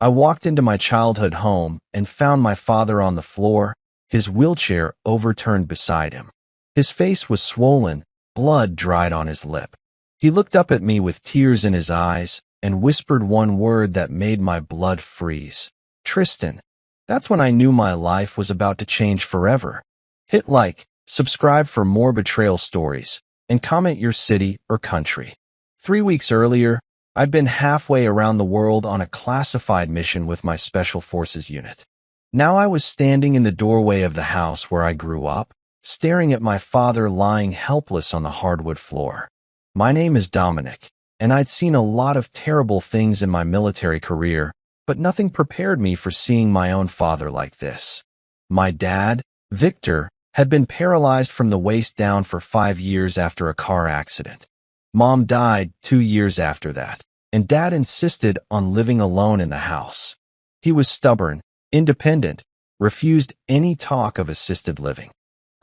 I walked into my childhood home and found my father on the floor, his wheelchair overturned beside him. His face was swollen, blood dried on his lip. He looked up at me with tears in his eyes and whispered one word that made my blood freeze. Tristan. That's when I knew my life was about to change forever. Hit like, subscribe for more betrayal stories, and comment your city or country. 3 weeks earlier, I'd been halfway around the world on a classified mission with my Special Forces unit. Now I was standing in the doorway of the house where I grew up, staring at my father lying helpless on the hardwood floor. My name is Dominic, and I'd seen a lot of terrible things in my military career, but nothing prepared me for seeing my own father like this. My dad, Victor, had been paralyzed from the waist down for 5 years after a car accident. Mom died 2 years after that, and Dad insisted on living alone in the house. He was stubborn, independent, refused any talk of assisted living.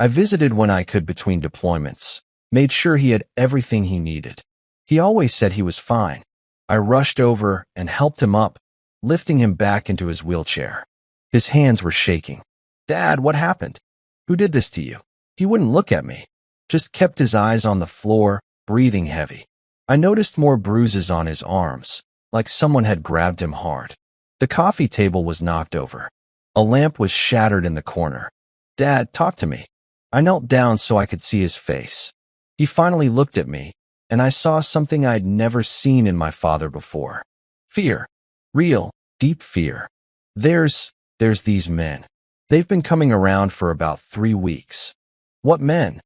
I visited when I could between deployments, made sure he had everything he needed. He always said he was fine. I rushed over and helped him up, lifting him back into his wheelchair. His hands were shaking. "Dad, what happened? Who did this to you?" He wouldn't look at me, just kept his eyes on the floor, breathing heavy. I noticed more bruises on his arms, like someone had grabbed him hard. The coffee table was knocked over. A lamp was shattered in the corner. "Dad, talk to me." I knelt down so I could see his face. He finally looked at me, and I saw something I'd never seen in my father before. Fear. Real, deep fear. There's these men. They've been coming around for about 3 weeks. What men?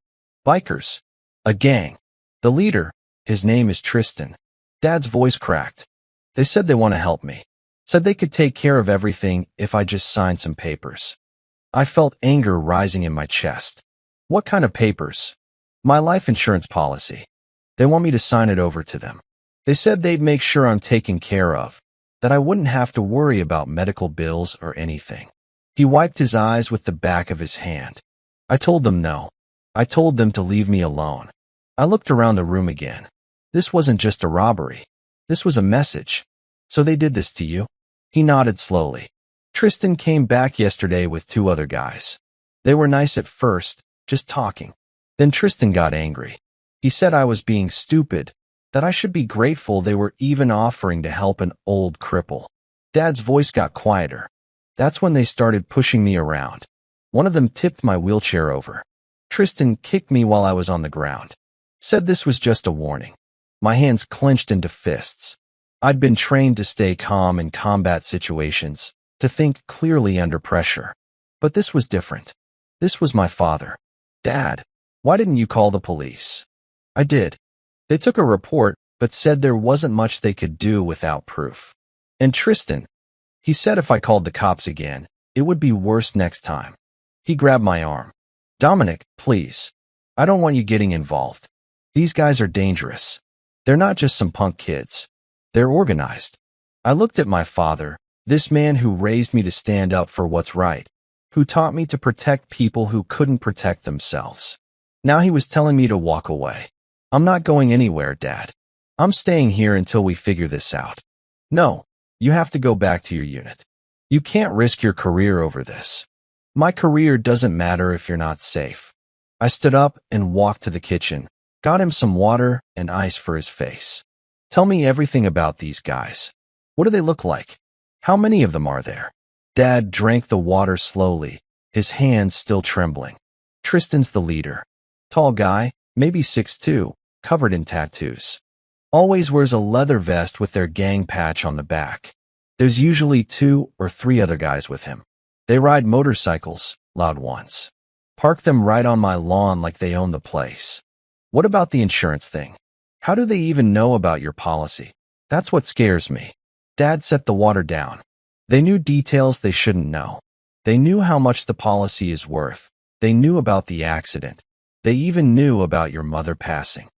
Bikers. A gang. The leader, his name is Tristan. Dad's voice cracked. They said they want to help me. Said they could take care of everything if I just signed some papers. I felt anger rising in my chest. What kind of papers? My life insurance policy. They want me to sign it over to them. They said they'd make sure I'm taken care of, that I wouldn't have to worry about medical bills or anything. He wiped his eyes with the back of his hand. I told them no. I told them to leave me alone. I looked around the room again. This wasn't just a robbery. This was a message. "So they did this to you?" He nodded slowly. "Tristan came back yesterday with 2 other guys. They were nice at first, just talking. Then Tristan got angry. He said I was being stupid, that I should be grateful they were even offering to help an old cripple." Dad's voice got quieter. "That's when they started pushing me around. One of them tipped my wheelchair over. Tristan kicked me while I was on the ground. Said this was just a warning." My hands clenched into fists. I'd been trained to stay calm in combat situations, to think clearly under pressure. But this was different. This was my father. "Dad, why didn't you call the police?" I did. They took a report, but said there wasn't much they could do without proof. And Tristan, he said if I called the cops again, it would be worse next time. He grabbed my arm. "Dominic, please. I don't want you getting involved. These guys are dangerous. They're not just some punk kids. They're organized." I looked at my father, this man who raised me to stand up for what's right, who taught me to protect people who couldn't protect themselves. Now he was telling me to walk away. "I'm not going anywhere, Dad. I'm staying here until we figure this out." "No, you have to go back to your unit. You can't risk your career over this." "My career doesn't matter if you're not safe." I stood up and walked to the kitchen, got him some water and ice for his face. "Tell me everything about these guys. What do they look like? How many of them are there?" Dad drank the water slowly, his hands still trembling. "Tristan's the leader. Tall guy, maybe 6'2", covered in tattoos. Always wears a leather vest with their gang patch on the back. There's usually 2 or 3 other guys with him. They ride motorcycles, loud ones. Park them right on my lawn like they own the place." "What about the insurance thing? How do they even know about your policy?" "That's what scares me." Dad set the water down. "They knew details they shouldn't know. They knew how much the policy is worth. They knew about the accident. They even knew about your mother passing."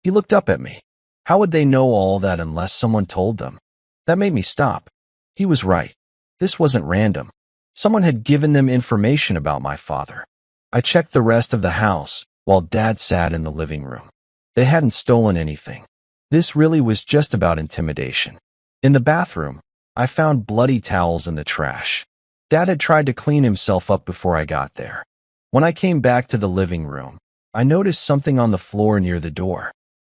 He looked up at me. How would they know all that unless someone told them? That made me stop. He was right. This wasn't random. Someone had given them information about my father. I checked the rest of the house while Dad sat in the living room. They hadn't stolen anything. This really was just about intimidation. In the bathroom, I found bloody towels in the trash. Dad had tried to clean himself up before I got there. When I came back to the living room, I noticed something on the floor near the door.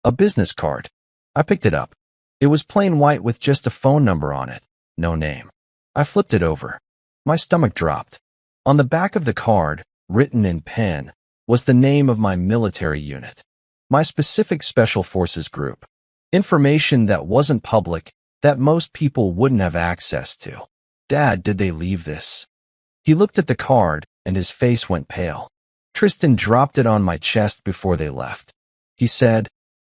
A business card. I picked it up. It was plain white with just a phone number on it, no name. I flipped it over. My stomach dropped. On the back of the card, written in pen, was the name of my military unit, my specific special forces group. Information that wasn't public, that most people wouldn't have access to. Dad, did they leave this? He looked at the card, and his face went pale. Tristan dropped it on my chest before they left. He said,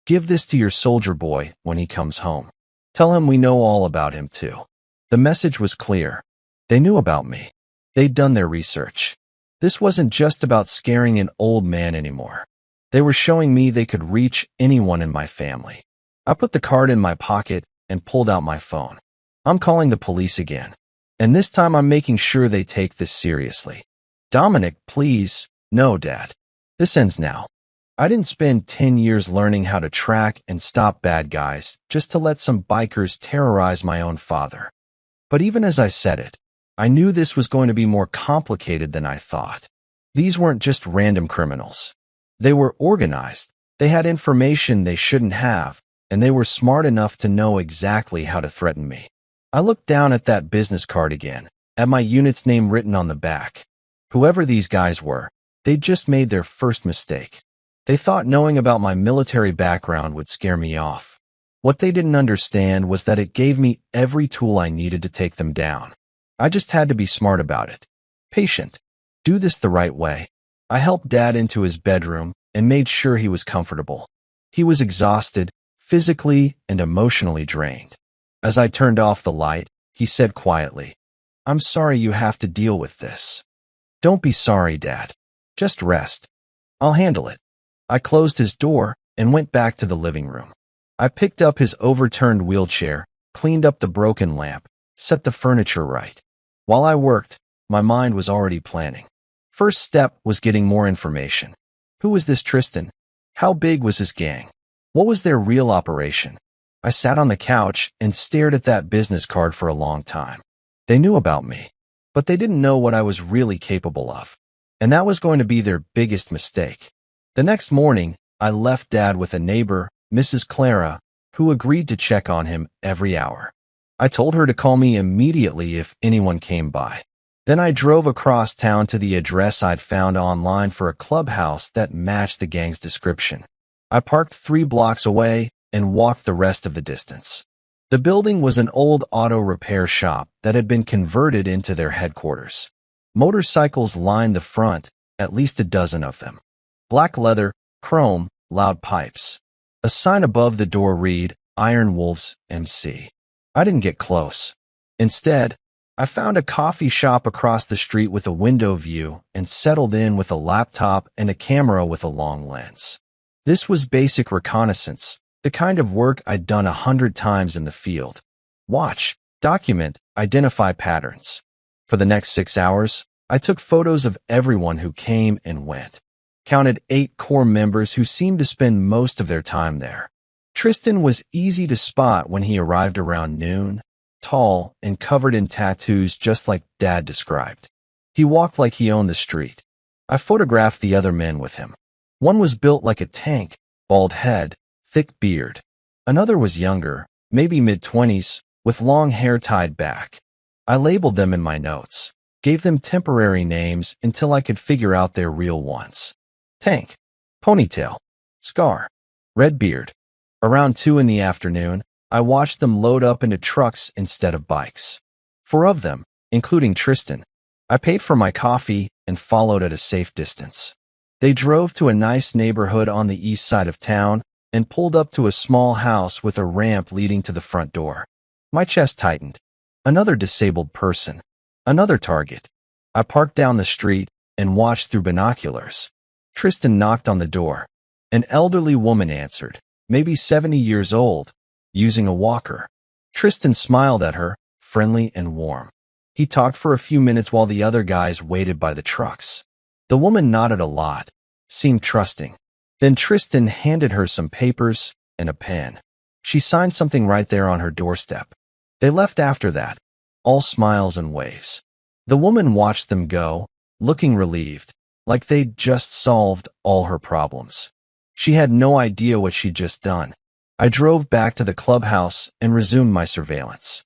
"Give this to your soldier boy when he comes home. Tell him we know all about him too." The message was clear. They knew about me. They'd done their research. This wasn't just about scaring an old man anymore. They were showing me they could reach anyone in my family. I put the card in my pocket and pulled out my phone. I'm calling the police again. And this time I'm making sure they take this seriously. Dominic, please. No, Dad. This ends now. I didn't spend 10 years learning how to track and stop bad guys just to let some bikers terrorize my own father. But even as I said it, I knew this was going to be more complicated than I thought. These weren't just random criminals. They were organized. They had information they shouldn't have, and they were smart enough to know exactly how to threaten me. I looked down at that business card again, at my unit's name written on the back. Whoever these guys were, they'd just made their first mistake. They thought knowing about my military background would scare me off. What they didn't understand was that it gave me every tool I needed to take them down. I just had to be smart about it. Patient. Do this the right way. I helped Dad into his bedroom and made sure he was comfortable. He was exhausted, physically and emotionally drained. As I turned off the light, he said quietly, "I'm sorry you have to deal with this." "Don't be sorry, Dad. Just rest. I'll handle it." I closed his door and went back to the living room. I picked up his overturned wheelchair, cleaned up the broken lamp, set the furniture right. While I worked, my mind was already planning. First step was getting more information. Who was this Tristan? How big was his gang? What was their real operation? I sat on the couch and stared at that business card for a long time. They knew about me, but they didn't know what I was really capable of. And that was going to be their biggest mistake. The next morning, I left Dad with a neighbor, Mrs. Clara, who agreed to check on him every hour. I told her to call me immediately if anyone came by. Then I drove across town to the address I'd found online for a clubhouse that matched the gang's description. I parked 3 blocks away and walked the rest of the distance. The building was an old auto repair shop that had been converted into their headquarters. Motorcycles lined the front, at least a dozen of them. Black leather, chrome, loud pipes. A sign above the door read, "Iron Wolves, MC." I didn't get close. Instead, I found a coffee shop across the street with a window view and settled in with a laptop and a camera with a long lens. This was basic reconnaissance, the kind of work I'd done 100 times in the field. Watch, document, identify patterns. For the next 6 hours, I took photos of everyone who came and went. Counted 8 core members who seemed to spend most of their time there. Tristan was easy to spot when he arrived around noon, tall and covered in tattoos just like Dad described. He walked like he owned the street. I photographed the other men with him. One was built like a tank, bald head, thick beard. Another was younger, maybe mid-20s, with long hair tied back. I labeled them in my notes, gave them temporary names until I could figure out their real ones. Tank, ponytail, scar, red beard. Around 2 in the afternoon, I watched them load up into trucks instead of bikes. 4 of them, including Tristan. I paid for my coffee and followed at a safe distance. They drove to a nice neighborhood on the east side of town and pulled up to a small house with a ramp leading to the front door. My chest tightened. Another disabled person. Another target. I parked down the street and watched through binoculars. Tristan knocked on the door. An elderly woman answered, maybe 70 years old, using a walker. Tristan smiled at her, friendly and warm. He talked for a few minutes while the other guys waited by the trucks. The woman nodded a lot, seemed trusting. Then Tristan handed her some papers and a pen. She signed something right there on her doorstep. They left after that, all smiles and waves. The woman watched them go, looking relieved, like they'd just solved all her problems. She had no idea what she'd just done. I drove back to the clubhouse and resumed my surveillance.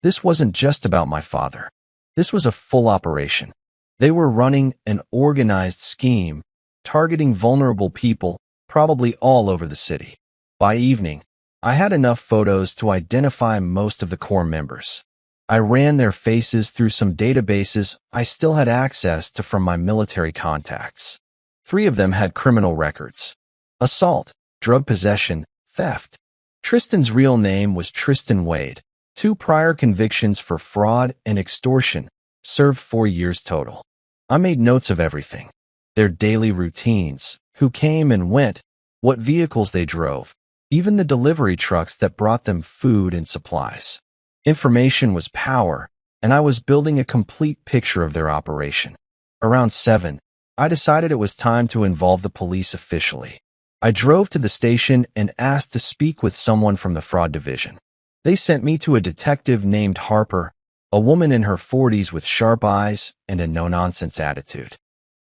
This wasn't just about my father. This was a full operation. They were running an organized scheme, targeting vulnerable people, probably all over the city. By evening, I had enough photos to identify most of the core members. I ran their faces through some databases I still had access to from my military contacts. 3 of them had criminal records: assault, drug possession, theft. Tristan's real name was Tristan Wade. 2 prior convictions for fraud and extortion, served 4 years total. I made notes of everything: their daily routines, who came and went, what vehicles they drove, even the delivery trucks that brought them food and supplies. Information was power, and I was building a complete picture of their operation. Around 7, I decided it was time to involve the police officially. I drove to the station and asked to speak with someone from the fraud division. They sent me to a detective named Harper, a woman in her 40s with sharp eyes and a no-nonsense attitude.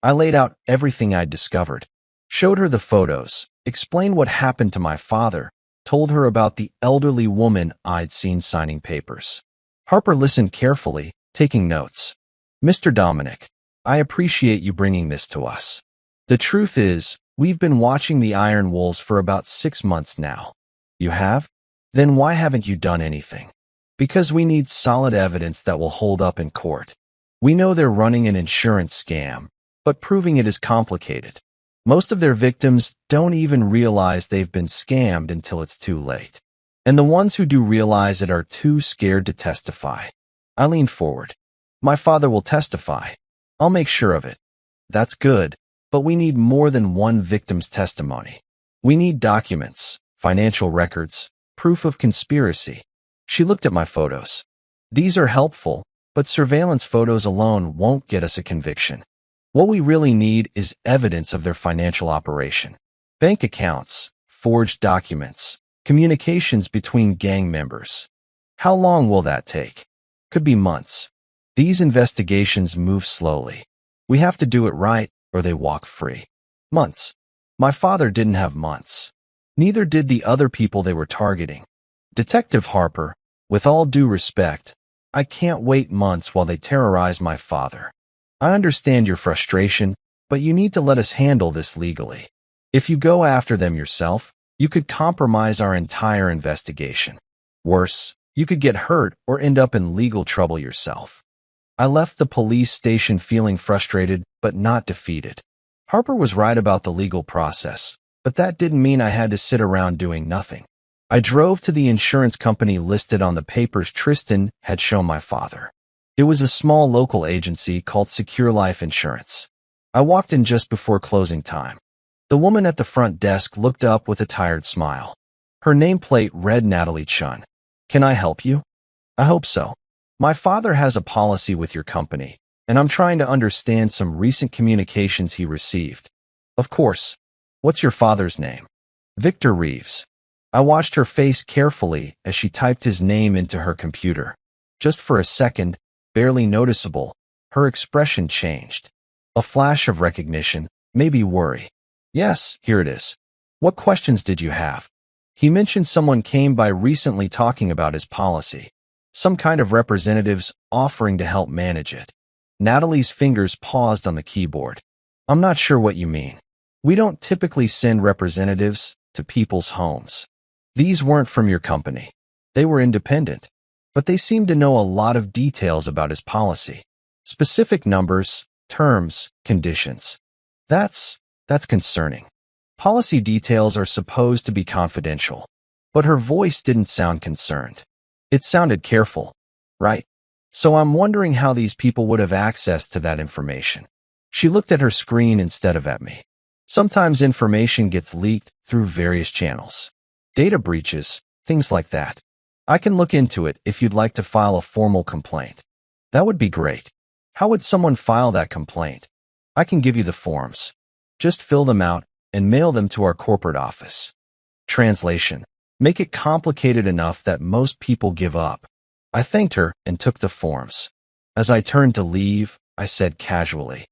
I laid out everything I'd discovered, showed her the photos, explained what happened to my father, told her about the elderly woman I'd seen signing papers. Harper listened carefully, taking notes. "Mr. Dominic, I appreciate you bringing this to us. The truth is, we've been watching the Iron Wolves for about 6 months now." "You have? Then why haven't you done anything?" "Because we need solid evidence that will hold up in court. We know they're running an insurance scam, but proving it is complicated. Most of their victims don't even realize they've been scammed until it's too late. And the ones who do realize it are too scared to testify." I leaned forward. "My father will testify. I'll make sure of it." "That's good, but we need more than one victim's testimony. We need documents, financial records, proof of conspiracy." She looked at my photos. "These are helpful, but surveillance photos alone won't get us a conviction. What we really need is evidence of their financial operation. Bank accounts, forged documents, communications between gang members. How long will that take?" "Could be months. These investigations move slowly. We have to do it right, or they walk free." "Months." My father didn't have months. Neither did the other people they were targeting. "Detective Harper, with all due respect, I can't wait months while they terrorize my father. I understand your frustration, but you need to let us handle this legally. If you go after them yourself, you could compromise our entire investigation. Worse, you could get hurt or end up in legal trouble yourself." I left the police station feeling frustrated but not defeated. Harper was right about the legal process, but that didn't mean I had to sit around doing nothing. I drove to the insurance company listed on the papers Tristan had shown my father. It was a small local agency called Secure Life Insurance. I walked in just before closing time. The woman at the front desk looked up with a tired smile. Her nameplate read Natalie Chun. "Can I help you?" "I hope so. My father has a policy with your company, and I'm trying to understand some recent communications he received." "Of course. What's your father's name?" "Victor Reeves." I watched her face carefully as she typed his name into her computer. Just for a second, barely noticeable, her expression changed. A flash of recognition, maybe worry. "Yes, here it is. What questions did you have?" "He mentioned someone came by recently talking about his policy. Some kind of representatives offering to help manage it." Natalie's fingers paused on the keyboard. "I'm not sure what you mean. We don't typically send representatives to people's homes. These weren't from your company. They were independent. But they seemed to know a lot of details about his policy. Specific numbers, terms, conditions. That's concerning. Policy details are supposed to be confidential." But her voice didn't sound concerned. It sounded careful. "Right. So I'm wondering how these people would have access to that information." She looked at her screen instead of at me. "Sometimes information gets leaked through various channels. Data breaches, things like that. I can look into it if you'd like to file a formal complaint." "That would be great. How would someone file that complaint?" "I can give you the forms. Just fill them out and mail them to our corporate office." Translation: make it complicated enough that most people give up. I thanked her and took the forms. As I turned to leave, I said casually,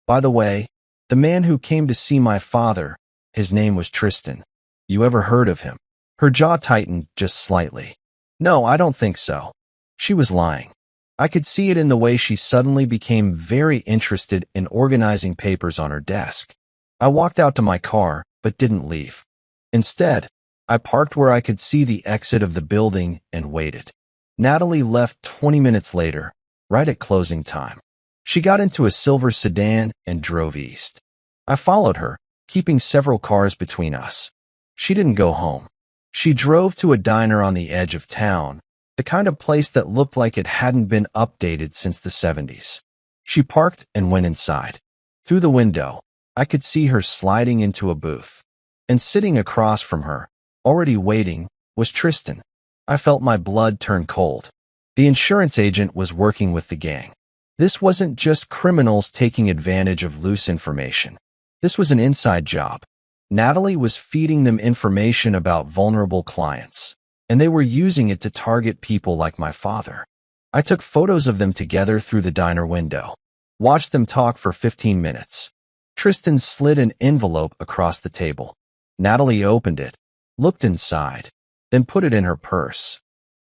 "By the way, the man who came to see my father, his name was Tristan. You ever heard of him?" Her jaw tightened just slightly. "No, I don't think so." She was lying. I could see it in the way she suddenly became very interested in organizing papers on her desk. I walked out to my car, but didn't leave. Instead, I parked where I could see the exit of the building and waited. Natalie left 20 minutes later, right at closing time. She got into a silver sedan and drove east. I followed her, keeping several cars between us. She didn't go home. She drove to a diner on the edge of town, the kind of place that looked like it hadn't been updated since the 70s. She parked and went inside. Through the window, I could see her sliding into a booth. And sitting across from her, already waiting, was Tristan. I felt my blood turn cold. The insurance agent was working with the gang. This wasn't just criminals taking advantage of loose information. This was an inside job. Natalie was feeding them information about vulnerable clients, and they were using it to target people like my father. I took photos of them together through the diner window, watched them talk for 15 minutes. Tristan slid an envelope across the table. Natalie opened it, looked inside, then put it in her purse.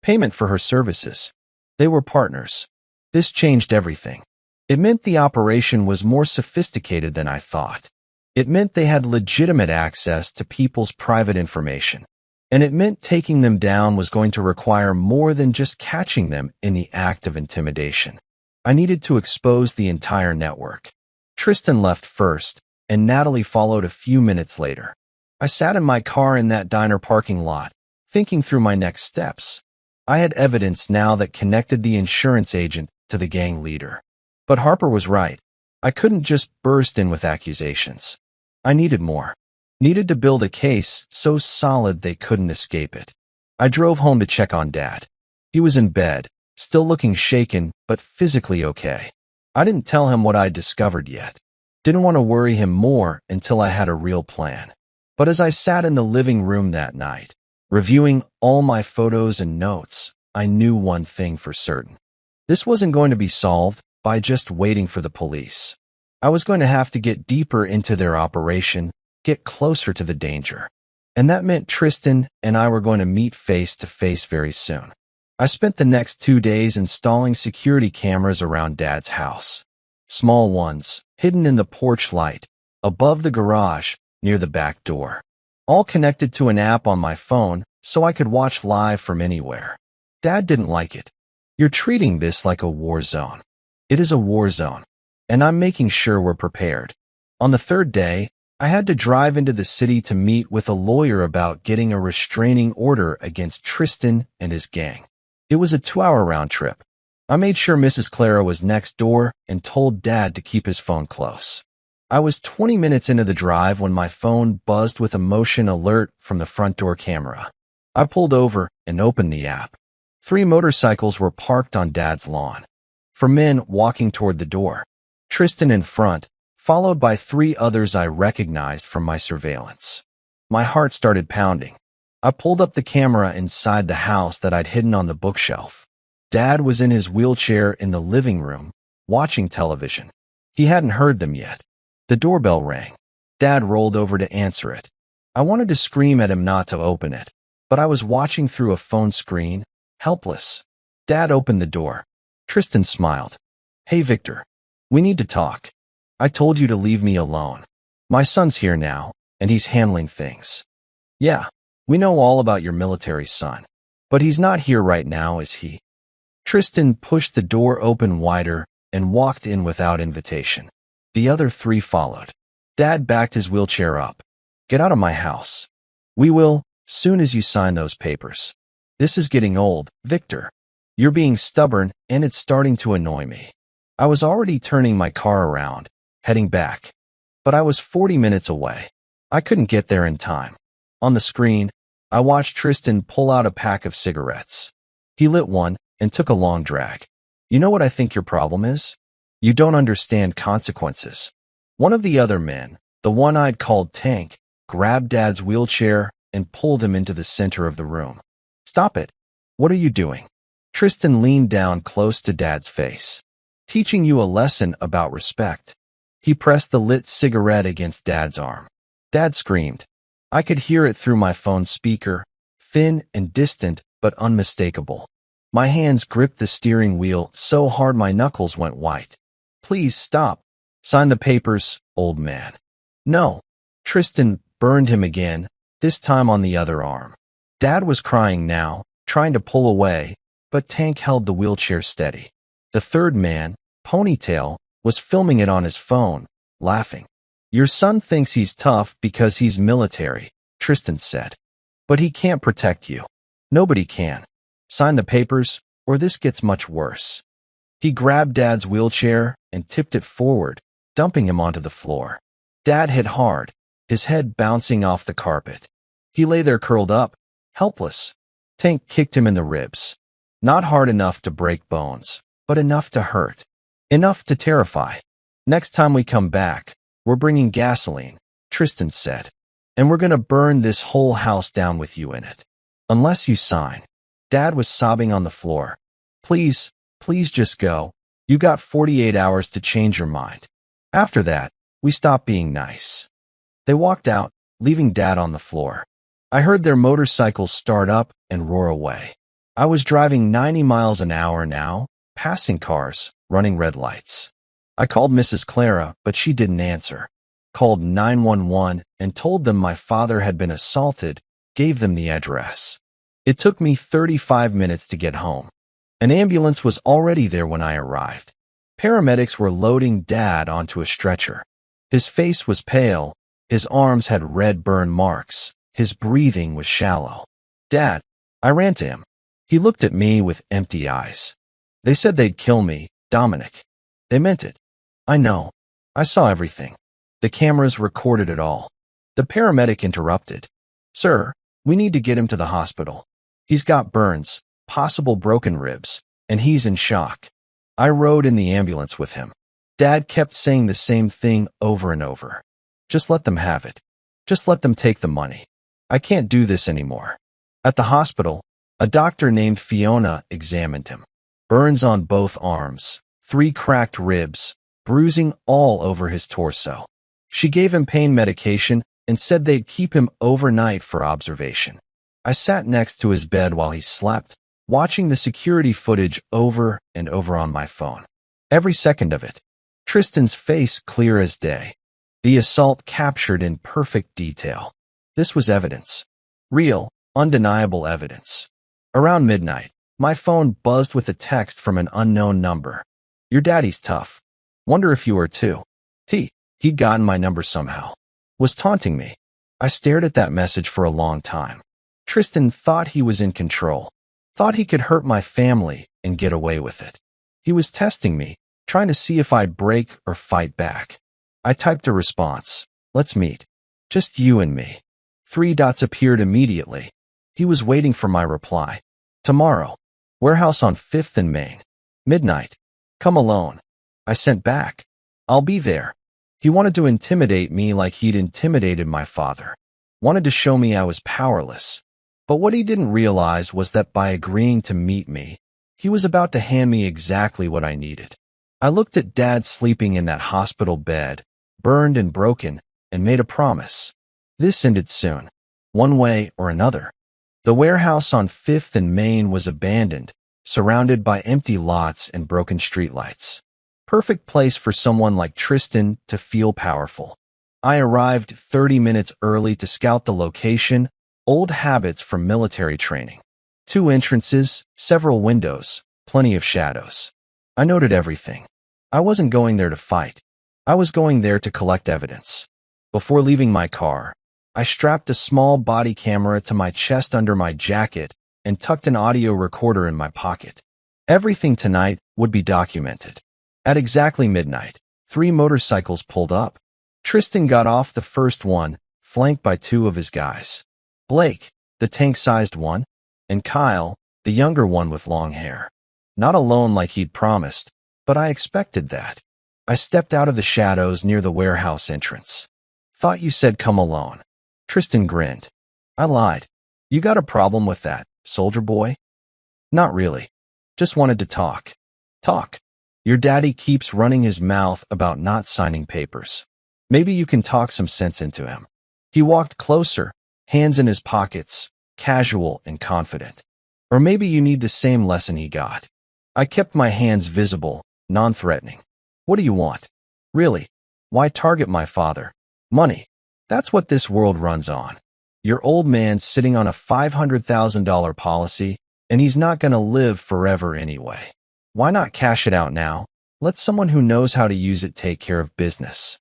Payment for her services. They were partners. This changed everything. It meant the operation was more sophisticated than I thought. It meant they had legitimate access to people's private information. And it meant taking them down was going to require more than just catching them in the act of intimidation. I needed to expose the entire network. Tristan left first, and Natalie followed a few minutes later. I sat in my car in that diner parking lot, thinking through my next steps. I had evidence now that connected the insurance agent to the gang leader. But Harper was right. I couldn't just burst in with accusations. I needed more. Needed to build a case so solid they couldn't escape it. I drove home to check on Dad. He was in bed, still looking shaken, but physically okay. I didn't tell him what I'd discovered yet. Didn't want to worry him more until I had a real plan. But as I sat in the living room that night, reviewing all my photos and notes, I knew one thing for certain. This wasn't going to be solved by just waiting for the police. I was going to have to get deeper into their operation, get closer to the danger. And that meant Tristan and I were going to meet face to face very soon. I spent the next 2 days installing security cameras around Dad's house. Small ones, hidden in the porch light, above the garage, near the back door. All connected to an app on my phone so I could watch live from anywhere. Dad didn't like it. "You're treating this like a war zone." It is a war zone, and I'm making sure we're prepared. On the third day, I had to drive into the city to meet with a lawyer about getting a restraining order against Tristan and his gang. It was a 2-hour round trip. I made sure Mrs. Clara was next door and told Dad to keep his phone close. I was 20 minutes into the drive when my phone buzzed with a motion alert from the front door camera. I pulled over and opened the app. 3 motorcycles were parked on Dad's lawn. 4 men walking toward the door. Tristan in front, followed by 3 others I recognized from my surveillance. My heart started pounding. I pulled up the camera inside the house that I'd hidden on the bookshelf. Dad was in his wheelchair in the living room, watching television. He hadn't heard them yet. The doorbell rang. Dad rolled over to answer it. I wanted to scream at him not to open it, but I was watching through a phone screen, helpless. Dad opened the door. Tristan smiled. "Hey, Victor. We need to talk. I told you to leave me alone. My son's here now, and he's handling things." "Yeah, we know all about your military son, but he's not here right now, is he?" Tristan pushed the door open wider and walked in without invitation. The other 3 followed. Dad backed his wheelchair up. "Get out of my house. We will, soon as you sign those papers. This is getting old, Victor. You're being stubborn, and it's starting to annoy me." I was already turning my car around, heading back. But I was 40 minutes away. I couldn't get there in time. On the screen, I watched Tristan pull out a pack of cigarettes. He lit one and took a long drag. "You know what I think your problem is? You don't understand consequences." One of the other men, the one I'd called Tank, grabbed Dad's wheelchair and pulled him into the center of the room. "Stop it. What are you doing?" Tristan leaned down close to Dad's face. Teaching you a lesson about respect. He pressed the lit cigarette against Dad's arm. Dad screamed. I could hear it through my phone's speaker, thin and distant but unmistakable. My hands gripped the steering wheel so hard my knuckles went white. Please stop. Sign the papers, old man. No. Tristan burned him again, this time on the other arm. Dad was crying now, trying to pull away, but Tank held the wheelchair steady. The third man, Ponytail, was filming it on his phone, laughing. Your son thinks he's tough because he's military, Tristan said. But he can't protect you. Nobody can. Sign the papers, or this gets much worse. He grabbed Dad's wheelchair and tipped it forward, dumping him onto the floor. Dad hit hard, his head bouncing off the carpet. He lay there curled up, helpless. Tank kicked him in the ribs. Not hard enough to break bones, but enough to hurt. Enough to terrify. Next time we come back, we're bringing gasoline, Tristan said. And we're gonna burn this whole house down with you in it. Unless you sign. Dad was sobbing on the floor. Please, please just go. You got 48 hours to change your mind. After that, we stopped being nice. They walked out, leaving Dad on the floor. I heard their motorcycles start up and roar away. I was driving 90 miles an hour now, passing cars, running red lights. I called Mrs. Clara, but she didn't answer. Called 911 and told them my father had been assaulted, gave them the address. It took me 35 minutes to get home. An ambulance was already there when I arrived. Paramedics were loading Dad onto a stretcher. His face was pale, his arms had red burn marks, his breathing was shallow. Dad, I ran to him. He looked at me with empty eyes. They said they'd kill me, Dominic. They meant it. I know. I saw everything. The cameras recorded it all. The paramedic interrupted. Sir, we need to get him to the hospital. He's got burns, possible broken ribs, and he's in shock. I rode in the ambulance with him. Dad kept saying the same thing over and over. Just let them have it. Just let them take the money. I can't do this anymore. At the hospital, a doctor named Fiona examined him. Burns on both arms, 3 cracked ribs, bruising all over his torso. She gave him pain medication and said they'd keep him overnight for observation. I sat next to his bed while he slept, watching the security footage over and over on my phone. Every second of it. Tristan's face clear as day. The assault captured in perfect detail. This was evidence. Real, undeniable evidence. Around midnight, my phone buzzed with a text from an unknown number. Your daddy's tough. Wonder if you are too. He'd gotten my number somehow. Was taunting me. I stared at that message for a long time. Tristan thought he was in control. Thought he could hurt my family and get away with it. He was testing me, trying to see if I'd break or fight back. I typed a response. Let's meet. Just you and me. 3 dots appeared immediately. He was waiting for my reply. Tomorrow. Warehouse on 5th and Main. Midnight. Come alone. I sent back. I'll be there. He wanted to intimidate me like he'd intimidated my father. Wanted to show me I was powerless. But what he didn't realize was that by agreeing to meet me, he was about to hand me exactly what I needed. I looked at Dad sleeping in that hospital bed, burned and broken, and made a promise. This ended soon, one way or another. The warehouse on 5th and Main was abandoned, surrounded by empty lots and broken streetlights. Perfect place for someone like Tristan to feel powerful. I arrived 30 minutes early to scout the location, old habits from military training. 2 entrances, several windows, plenty of shadows. I noted everything. I wasn't going there to fight. I was going there to collect evidence. Before leaving my car, I strapped a small body camera to my chest under my jacket and tucked an audio recorder in my pocket. Everything tonight would be documented. At exactly midnight, 3 motorcycles pulled up. Tristan got off the first one, flanked by 2 of his guys. Blake, the tank-sized one, and Kyle, the younger one with long hair. Not alone like he'd promised, but I expected that. I stepped out of the shadows near the warehouse entrance. Thought you said come alone. Tristan grinned. I lied. You got a problem with that, soldier boy? Not really. Just wanted to talk. Talk. Your daddy keeps running his mouth about not signing papers. Maybe you can talk some sense into him. He walked closer, hands in his pockets, casual and confident. Or maybe you need the same lesson he got. I kept my hands visible, non-threatening. What do you want? Really? Why target my father? Money. That's what this world runs on. Your old man's sitting on a $500,000 policy, and he's not going to live forever anyway. Why not cash it out now? Let someone who knows how to use it take care of business.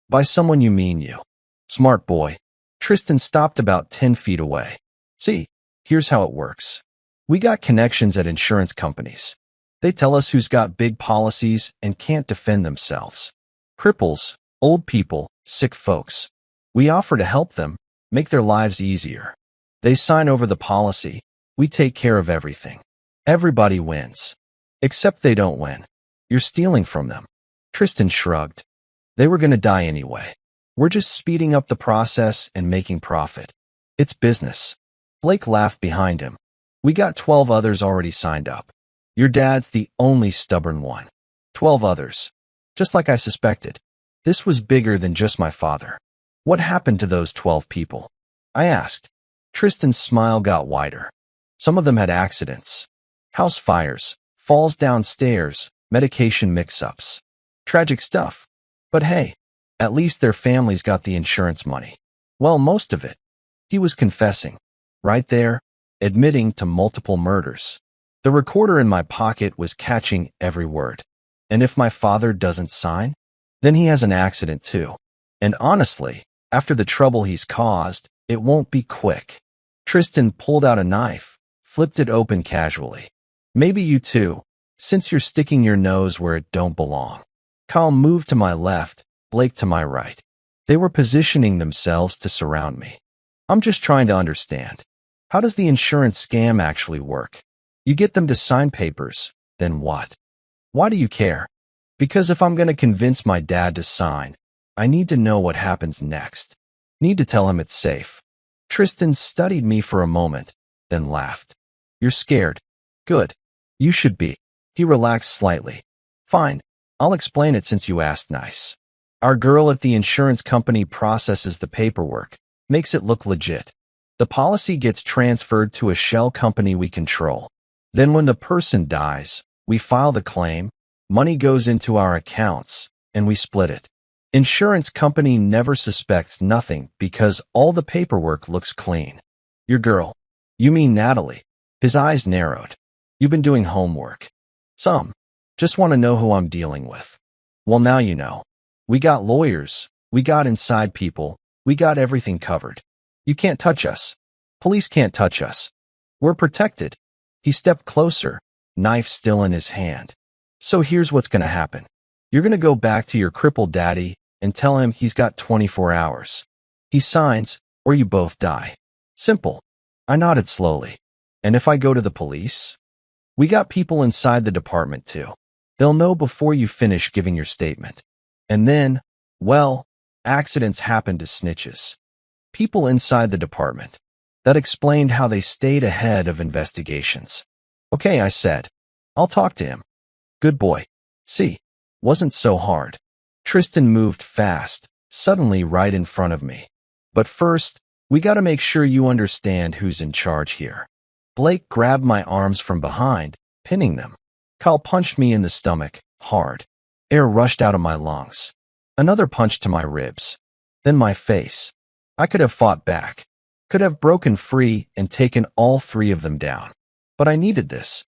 By someone you mean you. Smart boy. Tristan stopped about 10 feet away. See, here's how it works. We got connections at insurance companies. They tell us who's got big policies and can't defend themselves. Cripples, old people, sick folks. We offer to help them, make their lives easier. They sign over the policy. We take care of everything. Everybody wins. Except they don't win. You're stealing from them. Tristan shrugged. They were going to die anyway. We're just speeding up the process and making profit. It's business. Blake laughed behind him. We got 12 others already signed up. Your dad's the only stubborn one. 12 others. Just like I suspected. This was bigger than just my father. What happened to those 12 people? I asked. Tristan's smile got wider. Some of them had accidents. House fires, falls downstairs, medication mix-ups. Tragic stuff. But hey, at least their families got the insurance money. Well, most of it. He was confessing. Right there, admitting to multiple murders. The recorder in my pocket was catching every word. And if my father doesn't sign, then he has an accident too. And honestly, after the trouble he's caused, it won't be quick. Tristan pulled out a knife, flipped it open casually. Maybe you too, since you're sticking your nose where it don't belong. Kyle moved to my left, Blake to my right. They were positioning themselves to surround me. I'm just trying to understand. How does the insurance scam actually work? You get them to sign papers, then what? Why do you care? Because if I'm going to convince my dad to sign, I need to know what happens next. Need to tell him it's safe. Tristan studied me for a moment, then laughed. You're scared. Good. You should be. He relaxed slightly. Fine. I'll explain it since you asked nice. Our girl at the insurance company processes the paperwork, makes it look legit. The policy gets transferred to a shell company we control. Then when the person dies, we file the claim, money goes into our accounts, and we split it. Insurance company never suspects nothing because all the paperwork looks clean. Your girl. You mean Natalie. His eyes narrowed. You've been doing homework. Some. Just want to know who I'm dealing with. Well, now you know. We got lawyers. We got inside people. We got everything covered. You can't touch us. Police can't touch us. We're protected. He stepped closer, knife still in his hand. So here's what's going to happen. You're going to go back to your crippled daddy and tell him he's got 24 hours. He signs, or you both die. Simple. I nodded slowly. And if I go to the police? We got people inside the department too. They'll know before you finish giving your statement. And then, well, accidents happen to snitches. People inside the department. That explained how they stayed ahead of investigations. Okay, I said. I'll talk to him. Good boy. See, wasn't so hard. Tristan moved fast, suddenly right in front of me. But first, we gotta make sure you understand who's in charge here. Blake grabbed my arms from behind, pinning them. Kyle punched me in the stomach, hard. Air rushed out of my lungs. Another punch to my ribs. Then my face. I could have fought back. Could have broken free and taken all three of them down. But I needed this.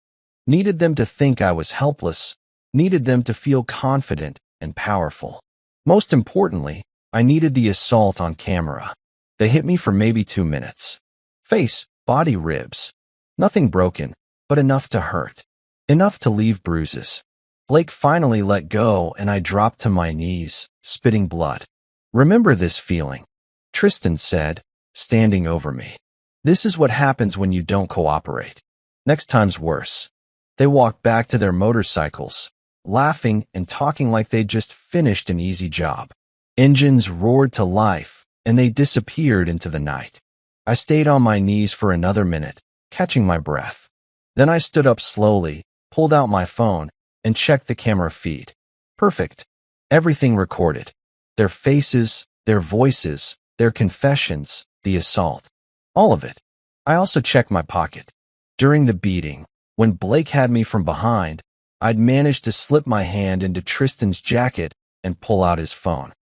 Needed them to think I was helpless. Needed them to feel confident and powerful. Most importantly, I needed the assault on camera. They hit me for maybe 2 minutes. Face, body, ribs. Nothing broken, but enough to hurt. Enough to leave bruises. Blake finally let go and I dropped to my knees, spitting blood. Remember this feeling, Tristan said, standing over me. This is what happens when you don't cooperate. Next time's worse. They walked back to their motorcycles, laughing and talking like they'd just finished an easy job. Engines roared to life, and they disappeared into the night. I stayed on my knees for another minute, catching my breath. Then I stood up slowly, pulled out my phone, and checked the camera feed. Perfect. Everything recorded. Their faces, their voices, their confessions, the assault. All of it. I also checked my pocket. During the beating, when Blake had me from behind, I'd managed to slip my hand into Tristan's jacket and pull out his phone.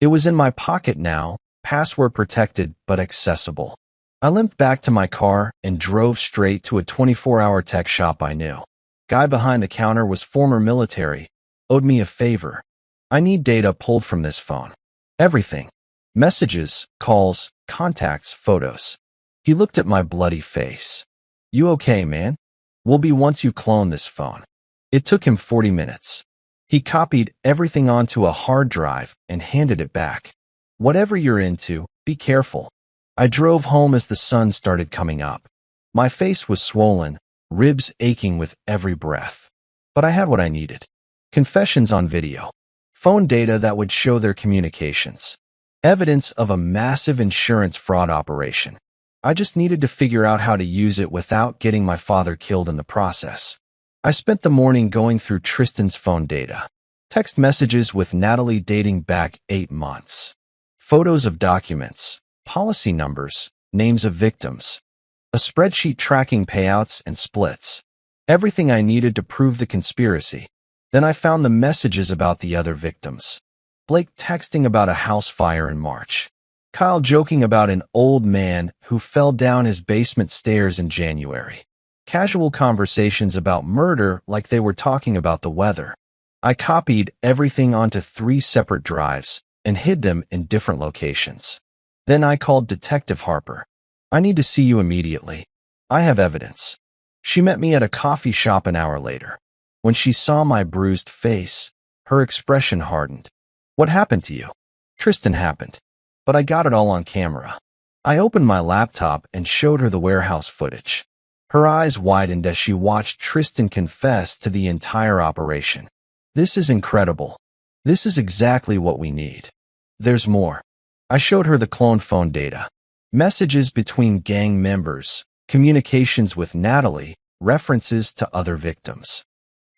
It was in my pocket now, password protected but accessible. I limped back to my car and drove straight to a 24-hour tech shop I knew. Guy behind the counter was former military, owed me a favor. I need data pulled from this phone. Everything. Messages, calls, contacts, photos. He looked at my bloody face. You okay, man? We'll be once you clone this phone. It took him 40 minutes. He copied everything onto a hard drive and handed it back. Whatever you're into, be careful. I drove home as the sun started coming up. My face was swollen, ribs aching with every breath. But I had what I needed. Confessions on video. Phone data that would show their communications. Evidence of a massive insurance fraud operation. I just needed to figure out how to use it without getting my father killed in the process. I spent the morning going through Tristan's phone data. Text messages with Natalie dating back 8 months. Photos of documents, policy numbers, names of victims. A spreadsheet tracking payouts and splits. Everything I needed to prove the conspiracy. Then I found the messages about the other victims. Blake texting about a house fire in March. Kyle joking about an old man who fell down his basement stairs in January. Casual conversations about murder like they were talking about the weather. I copied everything onto 3 separate drives and hid them in different locations. Then I called Detective Harper. I need to see you immediately. I have evidence. She met me at a coffee shop an hour later. When she saw my bruised face, her expression hardened. What happened to you? Tristan happened. But I got it all on camera. I opened my laptop and showed her the warehouse footage. Her eyes widened as she watched Tristan confess to the entire operation. This is incredible. This is exactly what we need. There's more. I showed her the clone phone data. Messages between gang members, communications with Natalie, references to other victims.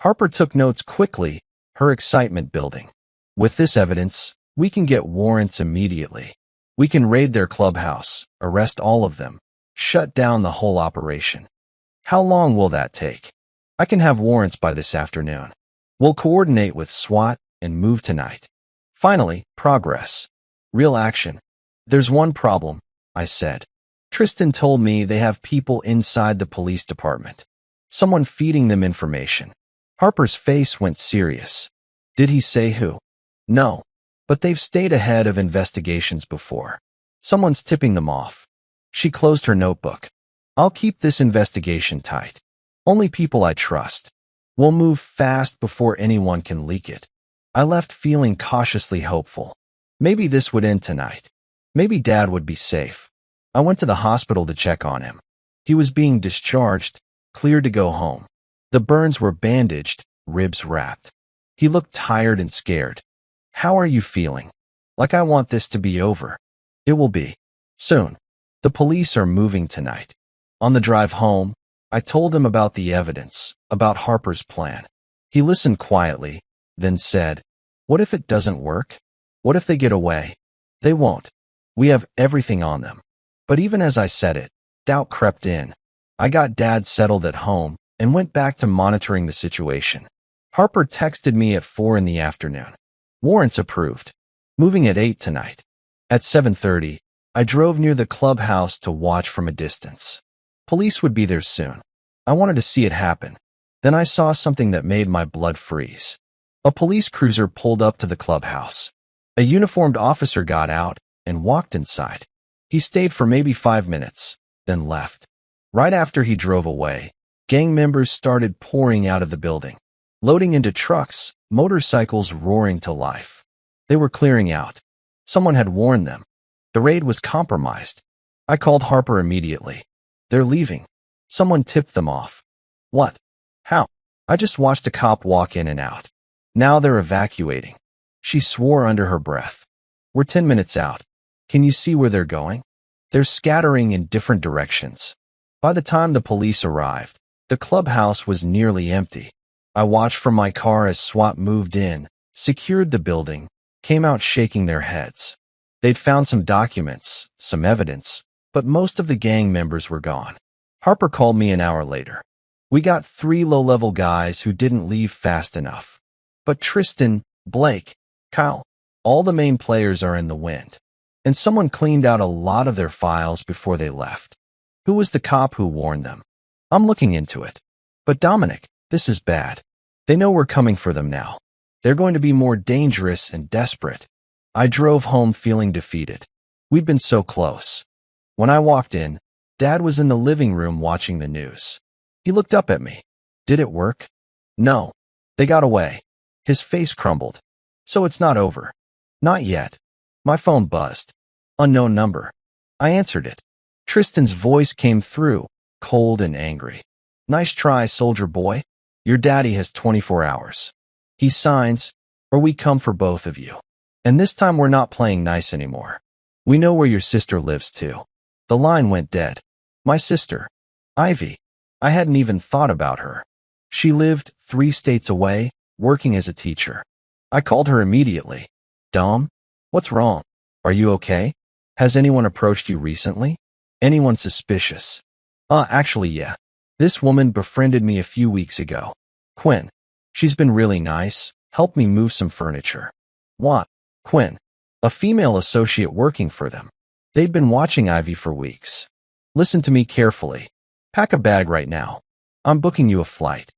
Harper took notes quickly, her excitement building. With this evidence, we can get warrants immediately. We can raid their clubhouse, arrest all of them, shut down the whole operation. How long will that take? I can have warrants by this afternoon. We'll coordinate with SWAT and move tonight. Finally, progress. Real action. There's one problem, I said. Tristan told me they have people inside the police department. Someone feeding them information. Harper's face went serious. Did he say who? No. But they've stayed ahead of investigations before. Someone's tipping them off. She closed her notebook. I'll keep this investigation tight. Only people I trust. We'll move fast before anyone can leak it. I left feeling cautiously hopeful. Maybe this would end tonight. Maybe Dad would be safe. I went to the hospital to check on him. He was being discharged, cleared to go home. The burns were bandaged, ribs wrapped. He looked tired and scared. How are you feeling? Like I want this to be over. It will be. Soon. The police are moving tonight. On the drive home, I told him about the evidence, about Harper's plan. He listened quietly, then said, "What if it doesn't work? What if they get away? They won't. We have everything on them." But even as I said it, doubt crept in. I got Dad settled at home and went back to monitoring the situation. Harper texted me at 4 in the afternoon. Warrants approved. Moving at 8 tonight. At 7:30, I drove near the clubhouse to watch from a distance. Police would be there soon. I wanted to see it happen. Then I saw something that made my blood freeze. A police cruiser pulled up to the clubhouse. A uniformed officer got out and walked inside. He stayed for maybe 5 minutes, then left. Right after he drove away, gang members started pouring out of the building, loading into trucks, motorcycles roaring to life. They were clearing out. Someone had warned them. The raid was compromised. I called Harper immediately. They're leaving. Someone tipped them off. What? How? I just watched a cop walk in and out. Now they're evacuating. She swore under her breath. We're 10 minutes out. Can you see where they're going? They're scattering in different directions. By the time the police arrived, the clubhouse was nearly empty. I watched from my car as SWAT moved in, secured the building, came out shaking their heads. They'd found some documents, some evidence, but most of the gang members were gone. Harper called me an hour later. We got 3 low-level guys who didn't leave fast enough. But Tristan, Blake, Kyle, all the main players are in the wind. And someone cleaned out a lot of their files before they left. Who was the cop who warned them? I'm looking into it. But Dominic, this is bad. They know we're coming for them now. They're going to be more dangerous and desperate. I drove home feeling defeated. We'd been so close. When I walked in, Dad was in the living room watching the news. He looked up at me. Did it work? No. They got away. His face crumbled. So it's not over. Not yet. My phone buzzed. Unknown number. I answered it. Tristan's voice came through, cold and angry. Nice try, soldier boy. Your daddy has 24 hours. He signs, or we come for both of you. And this time we're not playing nice anymore. We know where your sister lives too. The line went dead. My sister, Ivy. I hadn't even thought about her. She lived 3 states away, working as a teacher. I called her immediately. Dom, what's wrong? Are you okay? Has anyone approached you recently? Anyone suspicious? Actually, yeah. This woman befriended me a few weeks ago. Quinn. She's been really nice, helped me move some furniture. What? Quinn. A female associate working for them. They'd been watching Ivy for weeks. Listen to me carefully. Pack a bag right now. I'm booking you a flight.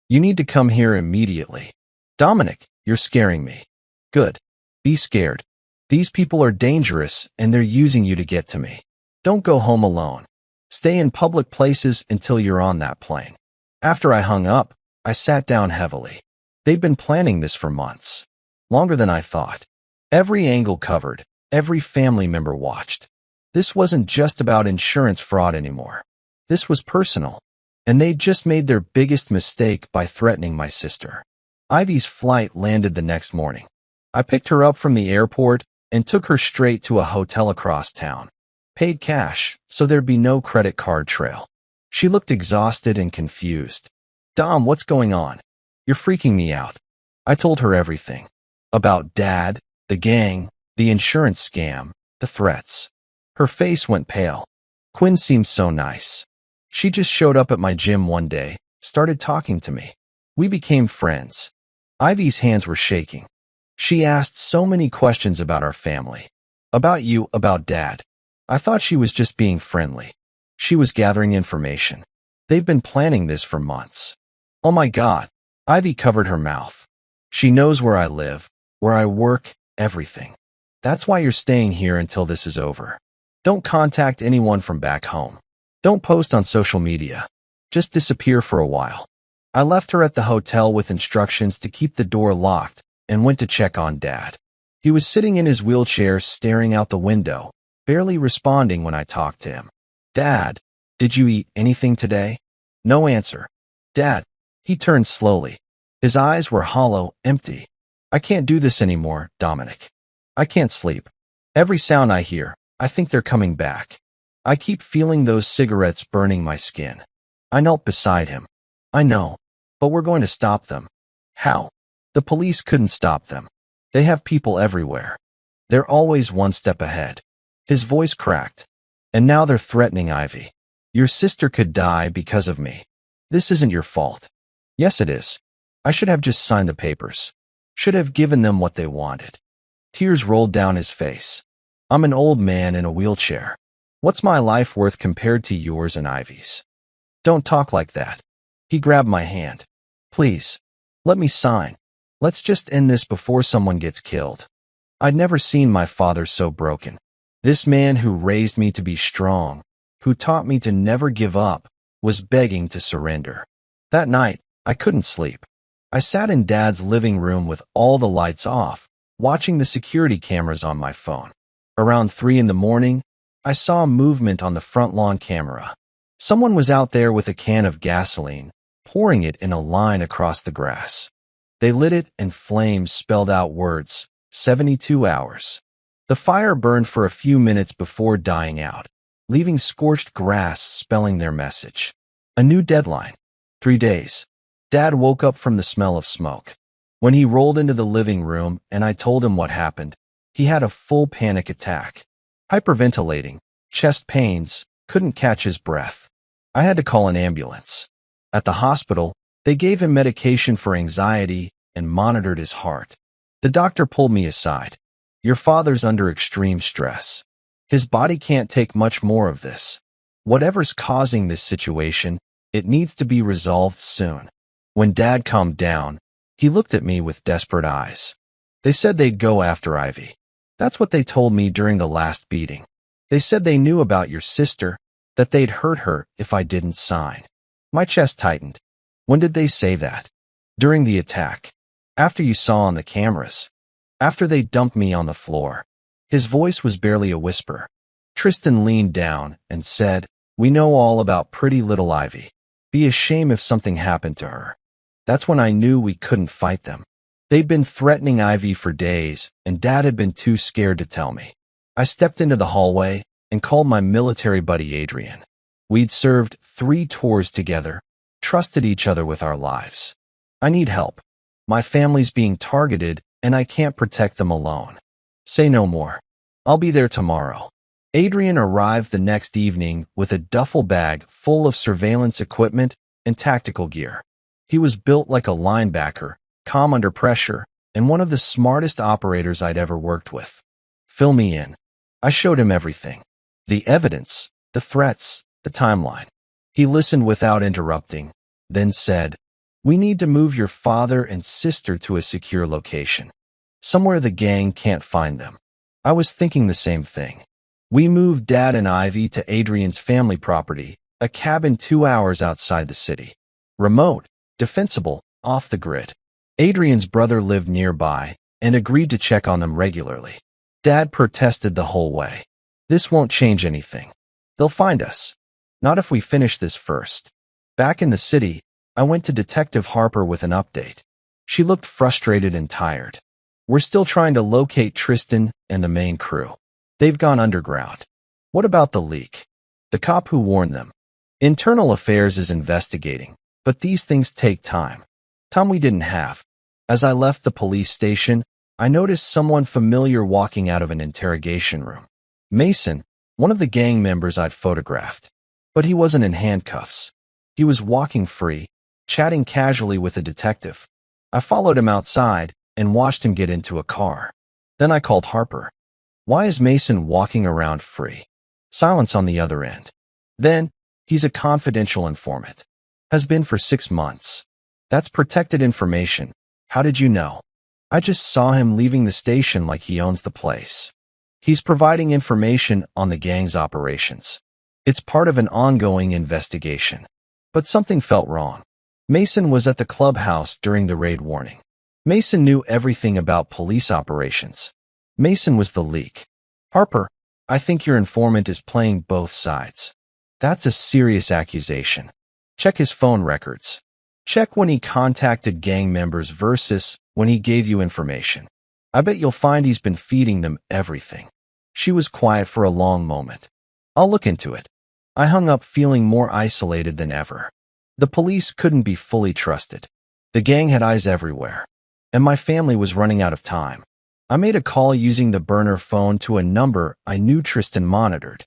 You need to come here immediately. Dominic, you're scaring me. Good. Be scared. These people are dangerous and they're using you to get to me. Don't go home alone. Stay in public places until you're on that plane. After I hung up, I sat down heavily. They'd been planning this for months. Longer than I thought. Every angle covered, every family member watched. This wasn't just about insurance fraud anymore. This was personal. And they'd just made their biggest mistake by threatening my sister. Ivy's flight landed the next morning. I picked her up from the airport and took her straight to a hotel across town. Paid cash, so there'd be no credit card trail. She looked exhausted and confused. Dom, what's going on? You're freaking me out. I told her everything. About Dad, the gang, the insurance scam, the threats. Her face went pale. Quinn seemed so nice. She just showed up at my gym one day, started talking to me. We became friends. Ivy's hands were shaking. She asked so many questions about our family. About you, about Dad. I thought she was just being friendly. She was gathering information. They've been planning this for months. Oh my God. Ivy covered her mouth. She knows where I live, where I work, everything. That's why you're staying here until this is over. Don't contact anyone from back home. Don't post on social media. Just disappear for a while. I left her at the hotel with instructions to keep the door locked and went to check on Dad. He was sitting in his wheelchair staring out the window, barely responding when I talked to him. Dad, did you eat anything today? No answer. Dad. He turned slowly. His eyes were hollow, empty. I can't do this anymore, Dominic. I can't sleep. Every sound I hear, I think they're coming back. I keep feeling those cigarettes burning my skin. I knelt beside him. I know, but we're going to stop them. How? The police couldn't stop them. They have people everywhere. They're always one step ahead. His voice cracked. And now they're threatening Ivy. Your sister could die because of me. This isn't your fault. Yes, it is. I should have just signed the papers. Should have given them what they wanted. Tears rolled down his face. I'm an old man in a wheelchair. What's my life worth compared to yours and Ivy's? Don't talk like that. He grabbed my hand. Please, let me sign. Let's just end this before someone gets killed. I'd never seen my father so broken. This man who raised me to be strong, who taught me to never give up, was begging to surrender. That night, I couldn't sleep. I sat in Dad's living room with all the lights off, watching the security cameras on my phone. Around 3 in the morning, I saw movement on the front lawn camera. Someone was out there with a can of gasoline, pouring it in a line across the grass. They lit it and flames spelled out words, 72 hours. The fire burned for a few minutes before dying out, leaving scorched grass spelling their message. A new deadline. 3 days. Dad woke up from the smell of smoke. When he rolled into the living room and I told him what happened, he had a full panic attack. Hyperventilating, chest pains, couldn't catch his breath. I had to call an ambulance. At the hospital, they gave him medication for anxiety and monitored his heart. The doctor pulled me aside. Your father's under extreme stress. His body can't take much more of this. Whatever's causing this situation, it needs to be resolved soon. When Dad calmed down, he looked at me with desperate eyes. They said they'd go after Ivy. That's what they told me during the last beating. They said they knew about your sister, that they'd hurt her if I didn't sign. My chest tightened. When did they say that? During the attack. After you saw on the cameras. After they dumped me on the floor. His voice was barely a whisper. Tristan leaned down and said, "We know all about pretty little Ivy. Be a shame if something happened to her." That's when I knew we couldn't fight them. They'd been threatening Ivy for days, and Dad had been too scared to tell me. I stepped into the hallway and called my military buddy Adrian. We'd served 3 tours together, trusted each other with our lives. I need help. My family's being targeted, and I can't protect them alone. Say no more. I'll be there tomorrow. Adrian arrived the next evening with a duffel bag full of surveillance equipment and tactical gear. He was built like a linebacker, calm under pressure, and one of the smartest operators I'd ever worked with. Fill me in. I showed him everything. The evidence, the threats, the timeline. He listened without interrupting, then said, "We need to move your father and sister to a secure location. Somewhere the gang can't find them." I was thinking the same thing. We moved Dad and Ivy to Adrian's family property, a cabin 2 hours outside the city. Remote, defensible, off the grid. Adrian's brother lived nearby and agreed to check on them regularly. Dad protested the whole way. "This won't change anything. They'll find us. Not if we finish this first." Back in the city, I went to Detective Harper with an update. She looked frustrated and tired. "We're still trying to locate Tristan and the main crew. They've gone underground." "What about the leak?" "The cop who warned them." "Internal Affairs is investigating, but these things take time. Time we didn't have." As I left the police station, I noticed someone familiar walking out of an interrogation room. Mason, one of the gang members I'd photographed. But he wasn't in handcuffs. He was walking free, chatting casually with a detective. I followed him outside and watched him get into a car. Then I called Harper. "Why is Mason walking around free?" Silence on the other end. Then, "He's a confidential informant. Has been for 6 months. That's protected information. How did you know?" "I just saw him leaving the station like he owns the place. He's providing information on the gang's operations. It's part of an ongoing investigation." But something felt wrong. Mason was at the clubhouse during the raid warning. Mason knew everything about police operations. Mason was the leak. "Harper, I think your informant is playing both sides. That's a serious accusation. Check his phone records. Check when he contacted gang members versus when he gave you information. I bet you'll find he's been feeding them everything." She was quiet for a long moment. "I'll look into it." I hung up feeling more isolated than ever. The police couldn't be fully trusted. The gang had eyes everywhere. And my family was running out of time. I made a call using the burner phone to a number I knew Tristan monitored.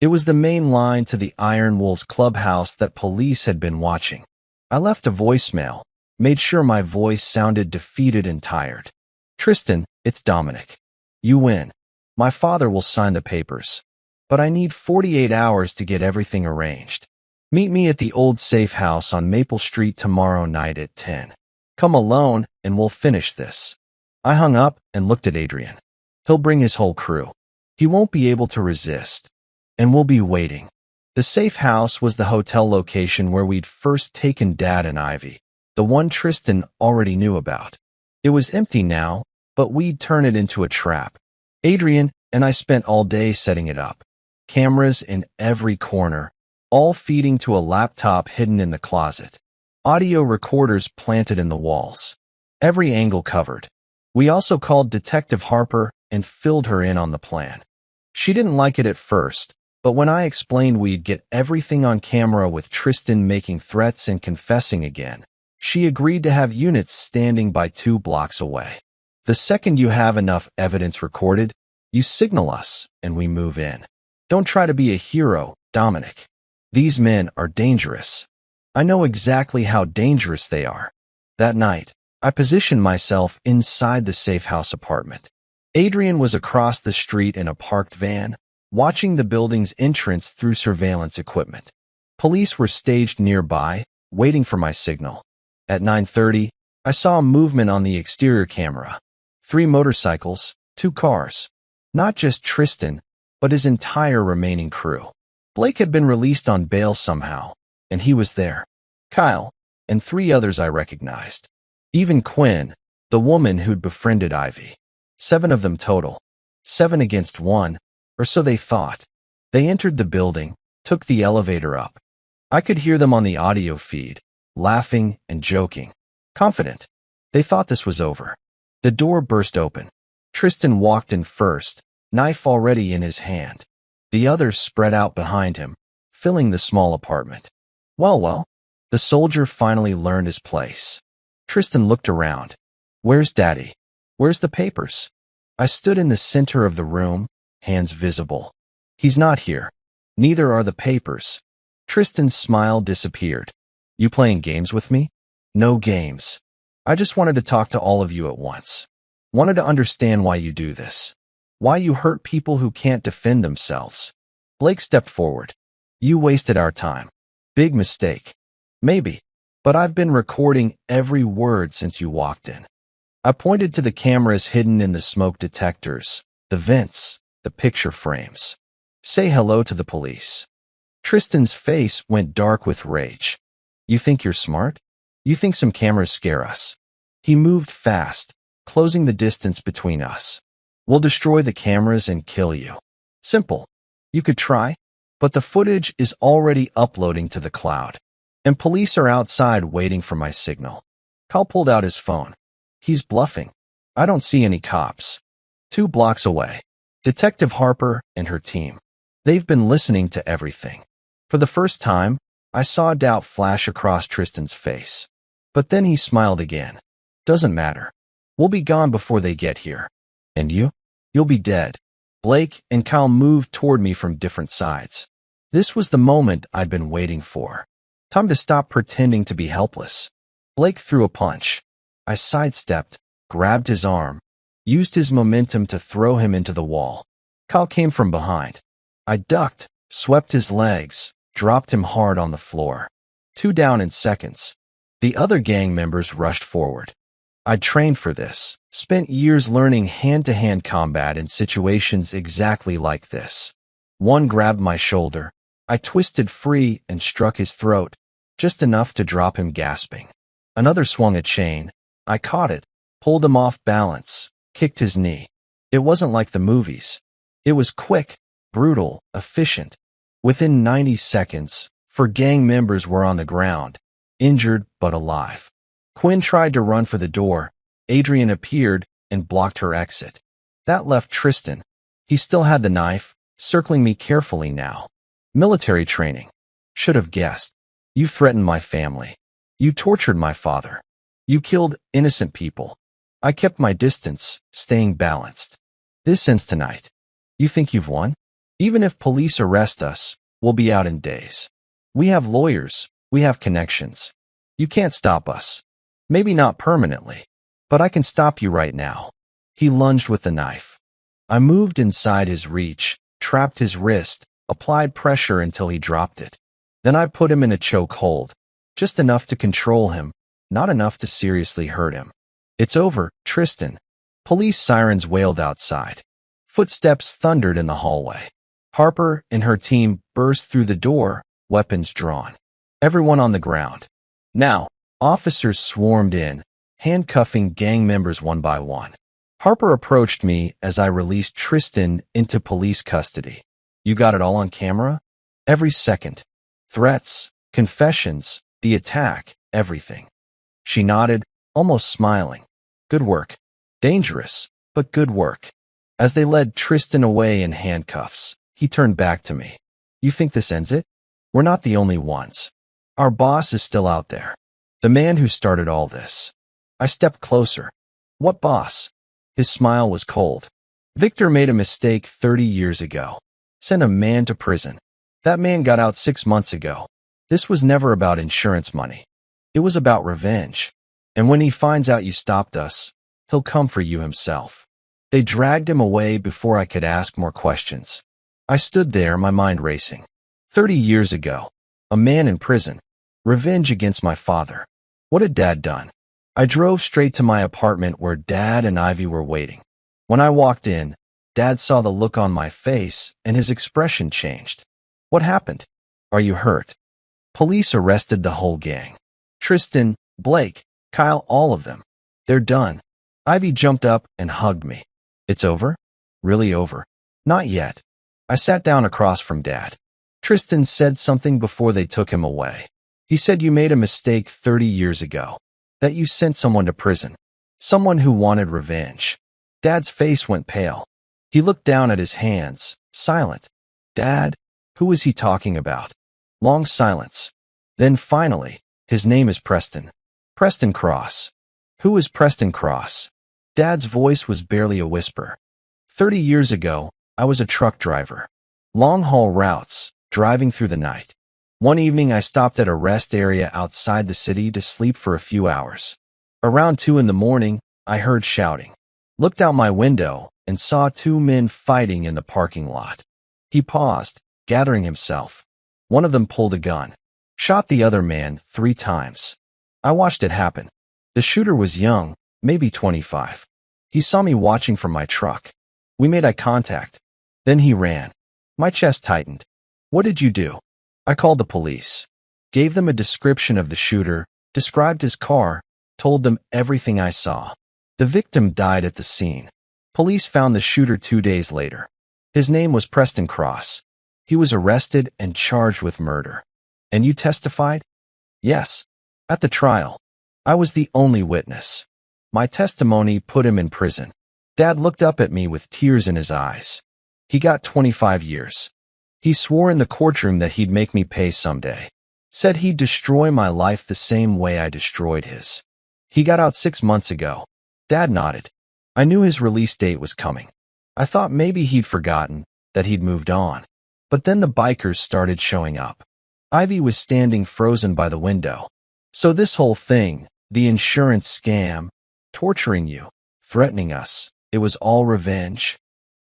It was the main line to the Iron Wolves clubhouse that police had been watching. I left a voicemail, made sure my voice sounded defeated and tired. "Tristan, it's Dominic. You win. My father will sign the papers. But I need 48 hours to get everything arranged. Meet me at the old safe house on Maple Street tomorrow night at 10. Come alone and we'll finish this." I hung up and looked at Adrian. "He'll bring his whole crew. He won't be able to resist. And we'll be waiting." The safe house was the hotel location where we'd first taken Dad and Ivy, the one Tristan already knew about. It was empty now, but we'd turn it into a trap. Adrian and I spent all day setting it up. Cameras in every corner, all feeding to a laptop hidden in the closet. Audio recorders planted in the walls. Every angle covered. We also called Detective Harper and filled her in on the plan. She didn't like it at first, but when I explained we'd get everything on camera with Tristan making threats and confessing again, She agreed to have units standing by 2 blocks away. The second you have enough evidence recorded, you signal us and we move in. Don't try to be a hero, Dominic. These men are dangerous. I know exactly how dangerous they are. That night, I positioned myself inside the safe house apartment. Adrian was across the street in a parked van, watching the building's entrance through surveillance equipment. Police were staged nearby, waiting for my signal. At 9:30, I saw movement on the exterior camera. 3 motorcycles, 2 cars. Not just Tristan, but his entire remaining crew. Blake had been released on bail somehow, and he was there. Kyle, and 3 others I recognized. Even Quinn, the woman who'd befriended Ivy. 7 of them total. 7 against 1, or so they thought. They entered the building, took the elevator up. I could hear them on the audio feed, laughing and joking. Confident. They thought this was over. The door burst open. Tristan walked in first, knife already in his hand. The others spread out behind him, filling the small apartment. Well, the soldier finally learned his place. Tristan looked around. Where's Daddy? Where's the papers? I stood in the center of the room, hands visible. He's not here. Neither are the papers. Tristan's smile disappeared. You playing games with me? No games. I just wanted to talk to all of you at once. Wanted to understand why you do this. Why you hurt people who can't defend themselves. Blake stepped forward. You wasted our time. Big mistake. Maybe. But I've been recording every word since you walked in. I pointed to the cameras hidden in the smoke detectors, the vents, the picture frames. Say hello to the police. Tristan's face went dark with rage. You think you're smart? You think some cameras scare us? He moved fast, closing the distance between us. We'll destroy the cameras and kill you. Simple. You could try, but the footage is already uploading to the cloud. And police are outside waiting for my signal. Kyle pulled out his phone. He's bluffing. I don't see any cops. 2 blocks away. Detective Harper and her team. They've been listening to everything. For the first time, I saw doubt flash across Tristan's face. But then he smiled again. Doesn't matter. We'll be gone before they get here. And you? You'll be dead. Blake and Kyle moved toward me from different sides. This was the moment I'd been waiting for. Time to stop pretending to be helpless. Blake threw a punch. I sidestepped, grabbed his arm, used his momentum to throw him into the wall. Kyle came from behind. I ducked, swept his legs, dropped him hard on the floor. 2 down in seconds. The other gang members rushed forward. I'd trained for this, spent years learning hand-to-hand combat in situations exactly like this. One grabbed my shoulder. I twisted free and struck his throat, just enough to drop him gasping. Another swung a chain. I caught it, pulled him off balance, kicked his knee. It wasn't like the movies. It was quick, brutal, efficient. Within 90 seconds, 4 gang members were on the ground, injured but alive. Quinn tried to run for the door. Adrian appeared and blocked her exit. That left Tristan. He still had the knife, circling me carefully now. Military training. Should have guessed. You threatened my family. You tortured my father. You killed innocent people. I kept my distance, staying balanced. This ends tonight. You think you've won? Even if police arrest us, we'll be out in days. We have lawyers. We have connections. You can't stop us. Maybe not permanently, but I can stop you right now. He lunged with the knife. I moved inside his reach, trapped his wrist, applied pressure until he dropped it. Then I put him in a choke hold, just enough to control him, not enough to seriously hurt him. It's over, Tristan. Police sirens wailed outside. Footsteps thundered in the hallway. Harper and her team burst through the door, weapons drawn. Everyone on the ground. Now, officers swarmed in, handcuffing gang members one by one. Harper approached me as I released Tristan into police custody. You got it all on camera? Every second. Threats, confessions, the attack, everything. She nodded, almost smiling. Good work. Dangerous, but good work. As they led Tristan away in handcuffs, he turned back to me. You think this ends it? We're not the only ones. Our boss is still out there. The man who started all this. I stepped closer. What boss? His smile was cold. Victor made a mistake 30 years ago. Sent a man to prison. That man got out 6 months ago. This was never about insurance money. It was about revenge. And when he finds out you stopped us, he'll come for you himself. They dragged him away before I could ask more questions. I stood there, my mind racing. 30 years ago. A man in prison. Revenge against my father. What had Dad done? I drove straight to my apartment where Dad and Ivy were waiting. When I walked in, Dad saw the look on my face and his expression changed. What happened? Are you hurt? Police arrested the whole gang. Tristan, Blake, Kyle, all of them. They're done. Ivy jumped up and hugged me. It's over? Really over? Not yet. I sat down across from Dad. Tristan said something before they took him away. He said you made a mistake 30 years ago. That you sent someone to prison. Someone who wanted revenge. Dad's face went pale. He looked down at his hands, silent. Dad, who was he talking about? Long silence. Then finally, his name is Preston. Preston Cross. Who is Preston Cross? Dad's voice was barely a whisper. 30 years ago, I was a truck driver. Long-haul routes, driving through the night. One evening I stopped at a rest area outside the city to sleep for a few hours. Around 2 in the morning, I heard shouting. Looked out my window and saw 2 men fighting in the parking lot. He paused, gathering himself. One of them pulled a gun. Shot the other man 3 times. I watched it happen. The shooter was young, maybe 25. He saw me watching from my truck. We made eye contact. Then he ran. My chest tightened. What did you do? I called the police. Gave them a description of the shooter, described his car, told them everything I saw. The victim died at the scene. Police found the shooter 2 days later. His name was Preston Cross. He was arrested and charged with murder. And you testified? Yes. At the trial. I was the only witness. My testimony put him in prison. Dad looked up at me with tears in his eyes. He got 25 years. He swore in the courtroom that he'd make me pay someday. Said he'd destroy my life the same way I destroyed his. He got out 6 months ago. Dad nodded. I knew his release date was coming. I thought maybe he'd forgotten, that he'd moved on. But then the bikers started showing up. Ivy was standing frozen by the window. So this whole thing, the insurance scam, torturing you, threatening us, it was all revenge.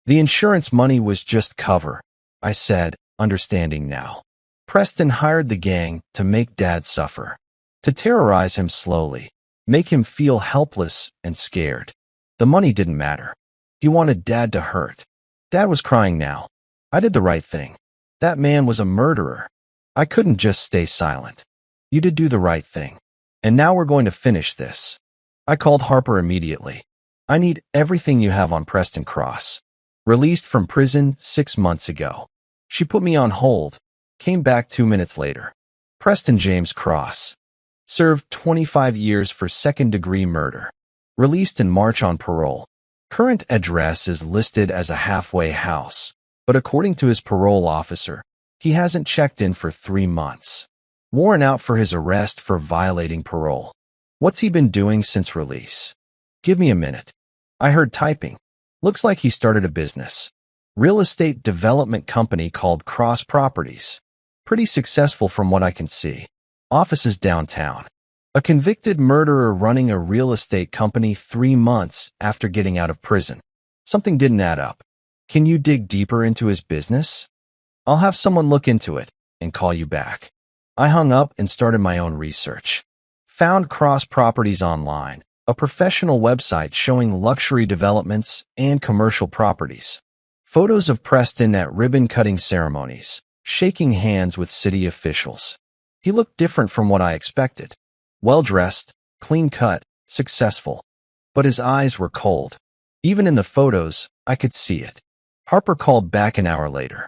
The insurance money was just cover, I said, understanding now. Preston hired the gang to make Dad suffer, to terrorize him slowly, make him feel helpless and scared. The money didn't matter. He wanted Dad to hurt. Dad was crying now. I did the right thing. That man was a murderer. I couldn't just stay silent. You did do the right thing. And now we're going to finish this. I called Harper immediately. I need everything you have on Preston Cross. Released from prison 6 months ago. She put me on hold. Came back 2 minutes later. Preston James Cross. Served 25 years for second-degree murder. Released in March on parole. Current address is listed as a halfway house, but according to his parole officer, he hasn't checked in for 3 months. Warrant out for his arrest for violating parole. What's he been doing since release? Give me a minute. I heard typing. Looks like he started a business. Real estate development company called Cross Properties. Pretty successful from what I can see. Offices downtown. A convicted murderer running a real estate company 3 months after getting out of prison. Something didn't add up. Can you dig deeper into his business? I'll have someone look into it and call you back. I hung up and started my own research. Found Cross Properties online, a professional website showing luxury developments and commercial properties. Photos of Preston at ribbon-cutting ceremonies, shaking hands with city officials. He looked different from what I expected. Well-dressed, clean-cut, successful. But his eyes were cold. Even in the photos, I could see it. Harper called back an hour later.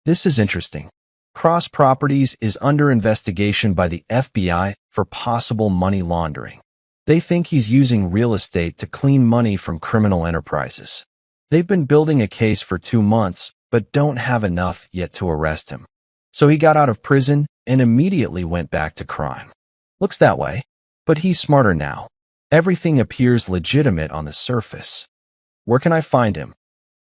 This is interesting. Cross Properties is under investigation by the FBI for possible money laundering. They think he's using real estate to clean money from criminal enterprises. They've been building a case for 2 months, but don't have enough yet to arrest him. So he got out of prison and immediately went back to crime. Looks that way. But he's smarter now. Everything appears legitimate on the surface. Where can I find him?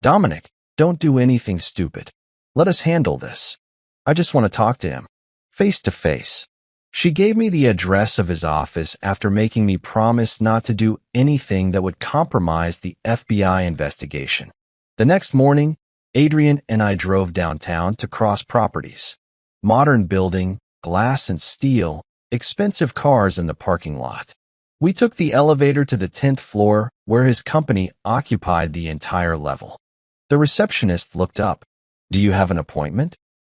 Dominic, don't do anything stupid. Let us handle this. I just want to talk to him. Face to face. She gave me the address of his office after making me promise not to do anything that would compromise the FBI investigation. The next morning, Adrian and I drove downtown to Cross Properties. Modern building, glass and steel, expensive cars in the parking lot. We took the elevator to the 10th floor, where his company occupied the entire level. The receptionist looked up. Do you have an appointment?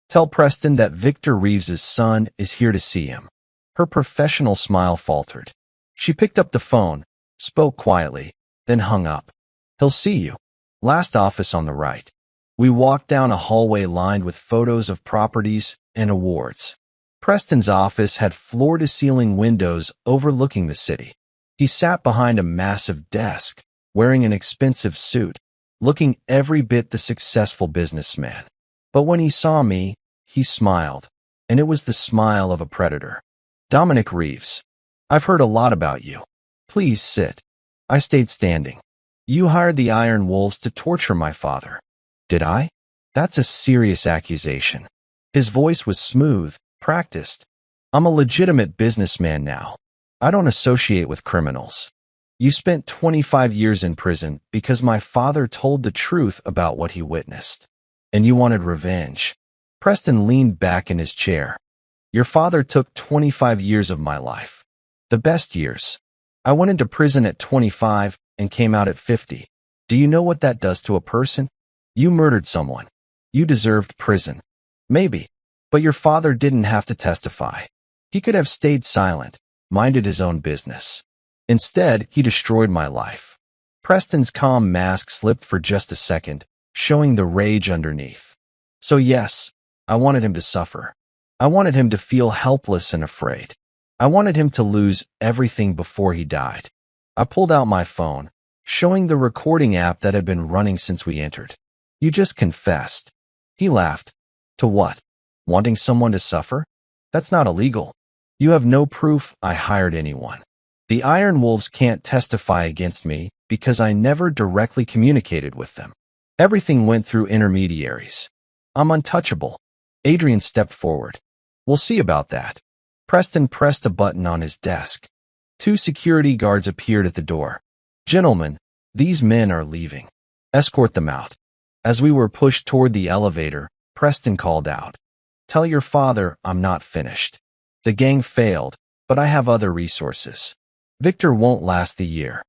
Tell Preston that Victor Reeves's son is here to see him. Her professional smile faltered. She picked up the phone, spoke quietly, then hung up. He'll see you. Last office on the right. We walked down a hallway lined with photos of properties and awards. Preston's office had floor-to-ceiling windows overlooking the city. He sat behind a massive desk, wearing an expensive suit, looking every bit the successful businessman. But when he saw me, he smiled, and it was the smile of a predator. Dominic Reeves, I've heard a lot about you. Please sit. I stayed standing. You hired the Iron Wolves to torture my father. Did I? That's a serious accusation. His voice was smooth, practiced. I'm a legitimate businessman now. I don't associate with criminals. You spent 25 years in prison because my father told the truth about what he witnessed. And you wanted revenge. Preston leaned back in his chair. Your father took 25 years of my life. The best years. I went into prison at 25 and came out at 50. Do you know what that does to a person? You murdered someone. You deserved prison. Maybe. But your father didn't have to testify. He could have stayed silent, minded his own business. Instead, he destroyed my life. Preston's calm mask slipped for just a second, showing the rage underneath. So yes, I wanted him to suffer. I wanted him to feel helpless and afraid. I wanted him to lose everything before he died. I pulled out my phone, showing the recording app that had been running since we entered. You just confessed. He laughed. To what? Wanting someone to suffer? That's not illegal. You have no proof I hired anyone. The Iron Wolves can't testify against me because I never directly communicated with them. Everything went through intermediaries. I'm untouchable. Adrian stepped forward. We'll see about that. Preston pressed a button on his desk. 2 security guards appeared at the door. Gentlemen, these men are leaving. Escort them out. As we were pushed toward the elevator, Preston called out. Tell your father I'm not finished. The gang failed, but I have other resources. Victor won't last the year.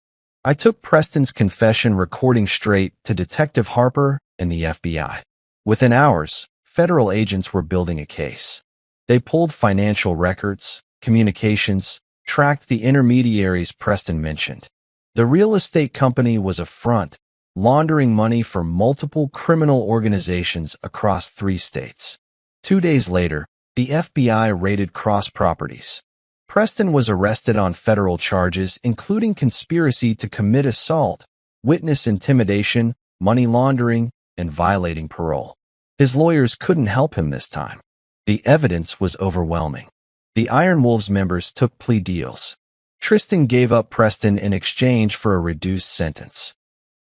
I took Preston's confession recording straight to Detective Harper and the FBI. Within hours, federal agents were building a case. They pulled financial records, communications, tracked the intermediaries Preston mentioned. The real estate company was a front, laundering money for multiple criminal organizations across 3 states. 2 days later, the FBI raided Cross Properties. Preston was arrested on federal charges including conspiracy to commit assault, witness intimidation, money laundering, and violating parole. His lawyers couldn't help him this time. The evidence was overwhelming. The Iron Wolves members took plea deals. Tristan gave up Preston in exchange for a reduced sentence.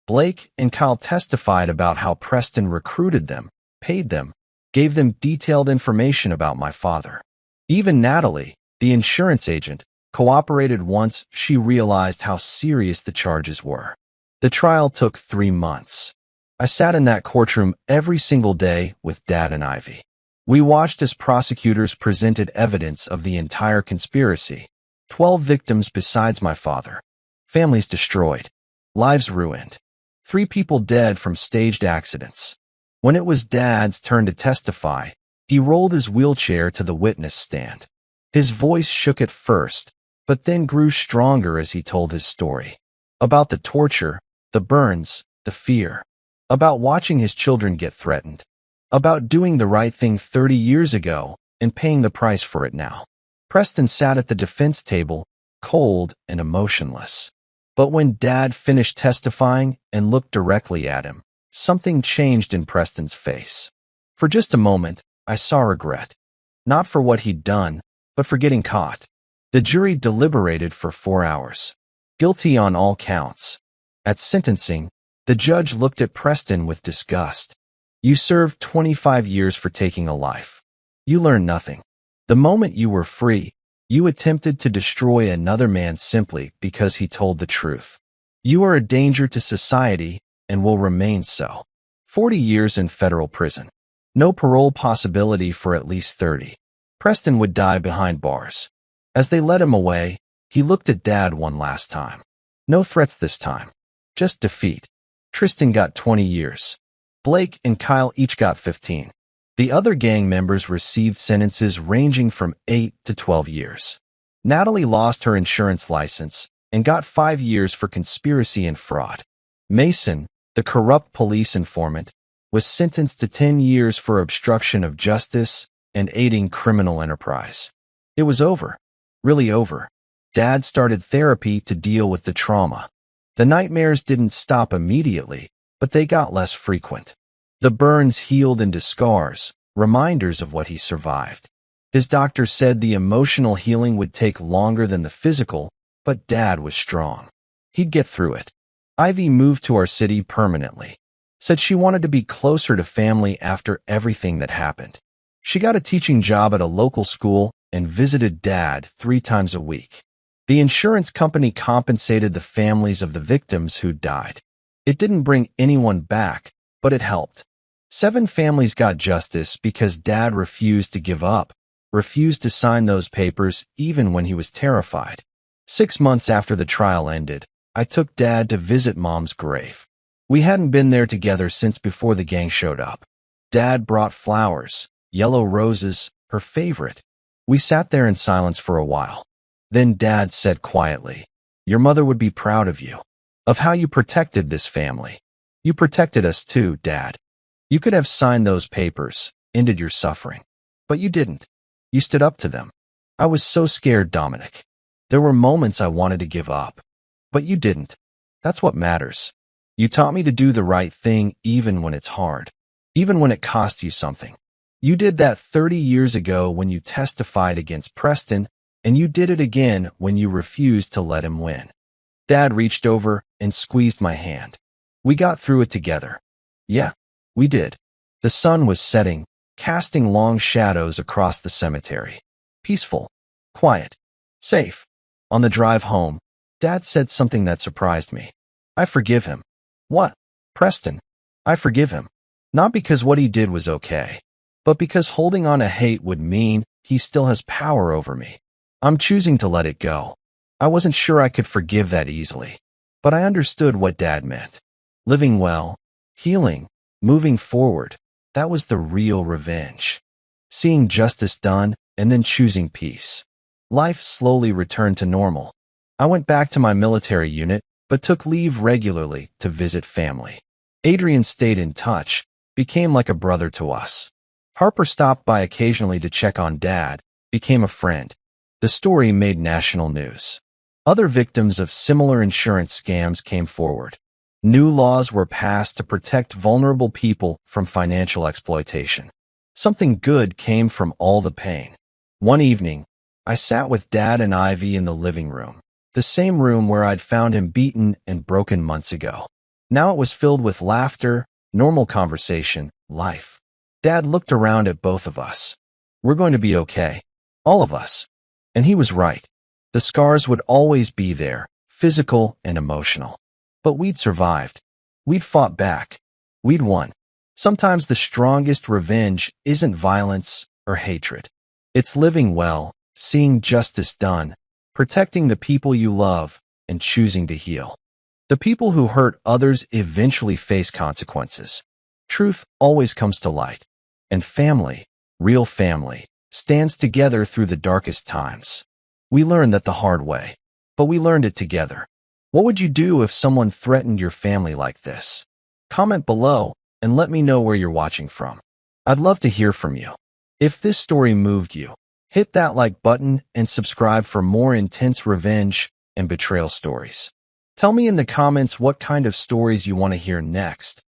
Blake and Kyle testified about how Preston recruited them, paid them, gave them detailed information about my father. Even Natalie, the insurance agent, cooperated once she realized how serious the charges were. The trial took 3 months. I sat in that courtroom every single day with Dad and Ivy. We watched as prosecutors presented evidence of the entire conspiracy. 12 victims besides my father. Families destroyed. Lives ruined. 3 people dead from staged accidents. When it was Dad's turn to testify, he rolled his wheelchair to the witness stand. His voice shook at first, but then grew stronger as he told his story. About the torture, the burns, the fear. About watching his children get threatened. About doing the right thing 30 years ago and paying the price for it now. Preston sat at the defense table, cold and emotionless. But when Dad finished testifying and looked directly at him, something changed in Preston's face. For just a moment, I saw regret. Not for what he'd done, but for getting caught. The jury deliberated for 4 hours. Guilty on all counts. At sentencing, the judge looked at Preston with disgust. You served 25 years for taking a life. You learned nothing. The moment you were free, you attempted to destroy another man simply because he told the truth. You are a danger to society and will remain so. 40 years in federal prison. No parole possibility for at least 30. Preston would die behind bars. As they led him away, he looked at Dad one last time. No threats this time. Just defeat. Tristan got 20 years. Blake and Kyle each got 15. The other gang members received sentences ranging from 8 to 12 years. Natalie lost her insurance license and got 5 years for conspiracy and fraud. Mason, the corrupt police informant, was sentenced to 10 years for obstruction of justice and aiding criminal enterprise. It was over. Really over. Dad started therapy to deal with the trauma. The nightmares didn't stop immediately, but they got less frequent. The burns healed into scars, reminders of what he survived. His doctor said the emotional healing would take longer than the physical, but Dad was strong. He'd get through it. Ivy moved to our city permanently. Said she wanted to be closer to family after everything that happened. She got a teaching job at a local school and visited Dad 3 times a week. The insurance company compensated the families of the victims who died. It didn't bring anyone back, but it helped. 7 families got justice because Dad refused to give up, refused to sign those papers even when he was terrified. 6 months after the trial ended, I took Dad to visit Mom's grave. We hadn't been there together since before the gang showed up. Dad brought flowers, yellow roses, her favorite. We sat there in silence for a while. Then Dad said quietly, "Your mother would be proud of you, of how you protected this family. You protected us too, Dad. You could have signed those papers, ended your suffering. But you didn't. You stood up to them. I was so scared, Dominic. There were moments I wanted to give up. But you didn't. That's what matters. You taught me to do the right thing even when it's hard, even when it cost you something. You did that 30 years ago when you testified against Preston, and you did it again when you refused to let him win." Dad reached over and squeezed my hand. "We got through it together." "Yeah, we did." The sun was setting, casting long shadows across the cemetery. Peaceful, quiet, safe. On the drive home, Dad said something that surprised me. "I forgive him." "What?" "Preston. I forgive him. Not because what he did was okay, but because holding on to hate would mean he still has power over me. I'm choosing to let it go." I wasn't sure I could forgive that easily, but I understood what Dad meant. Living well, healing, moving forward, that was the real revenge. Seeing justice done and then choosing peace. Life slowly returned to normal. I went back to my military unit, but took leave regularly to visit family. Adrian stayed in touch, became like a brother to us. Harper stopped by occasionally to check on Dad, became a friend. The story made national news. Other victims of similar insurance scams came forward. New laws were passed to protect vulnerable people from financial exploitation. Something good came from all the pain. One evening, I sat with Dad and Ivy in the living room, the same room where I'd found him beaten and broken months ago. Now it was filled with laughter, normal conversation, life. Dad looked around at both of us. "We're going to be okay. All of us." And he was right. The scars would always be there, physical and emotional. But we'd survived. We'd fought back. We'd won. Sometimes the strongest revenge isn't violence or hatred. It's living well, seeing justice done, protecting the people you love, and choosing to heal. The people who hurt others eventually face consequences. Truth always comes to light. And family, real family, stands together through the darkest times. We learned that the hard way, but we learned it together. What would you do if someone threatened your family like this? Comment below and let me know where you're watching from. I'd love to hear from you. If this story moved you, hit that like button and subscribe for more intense revenge and betrayal stories. Tell me in the comments what kind of stories you want to hear next.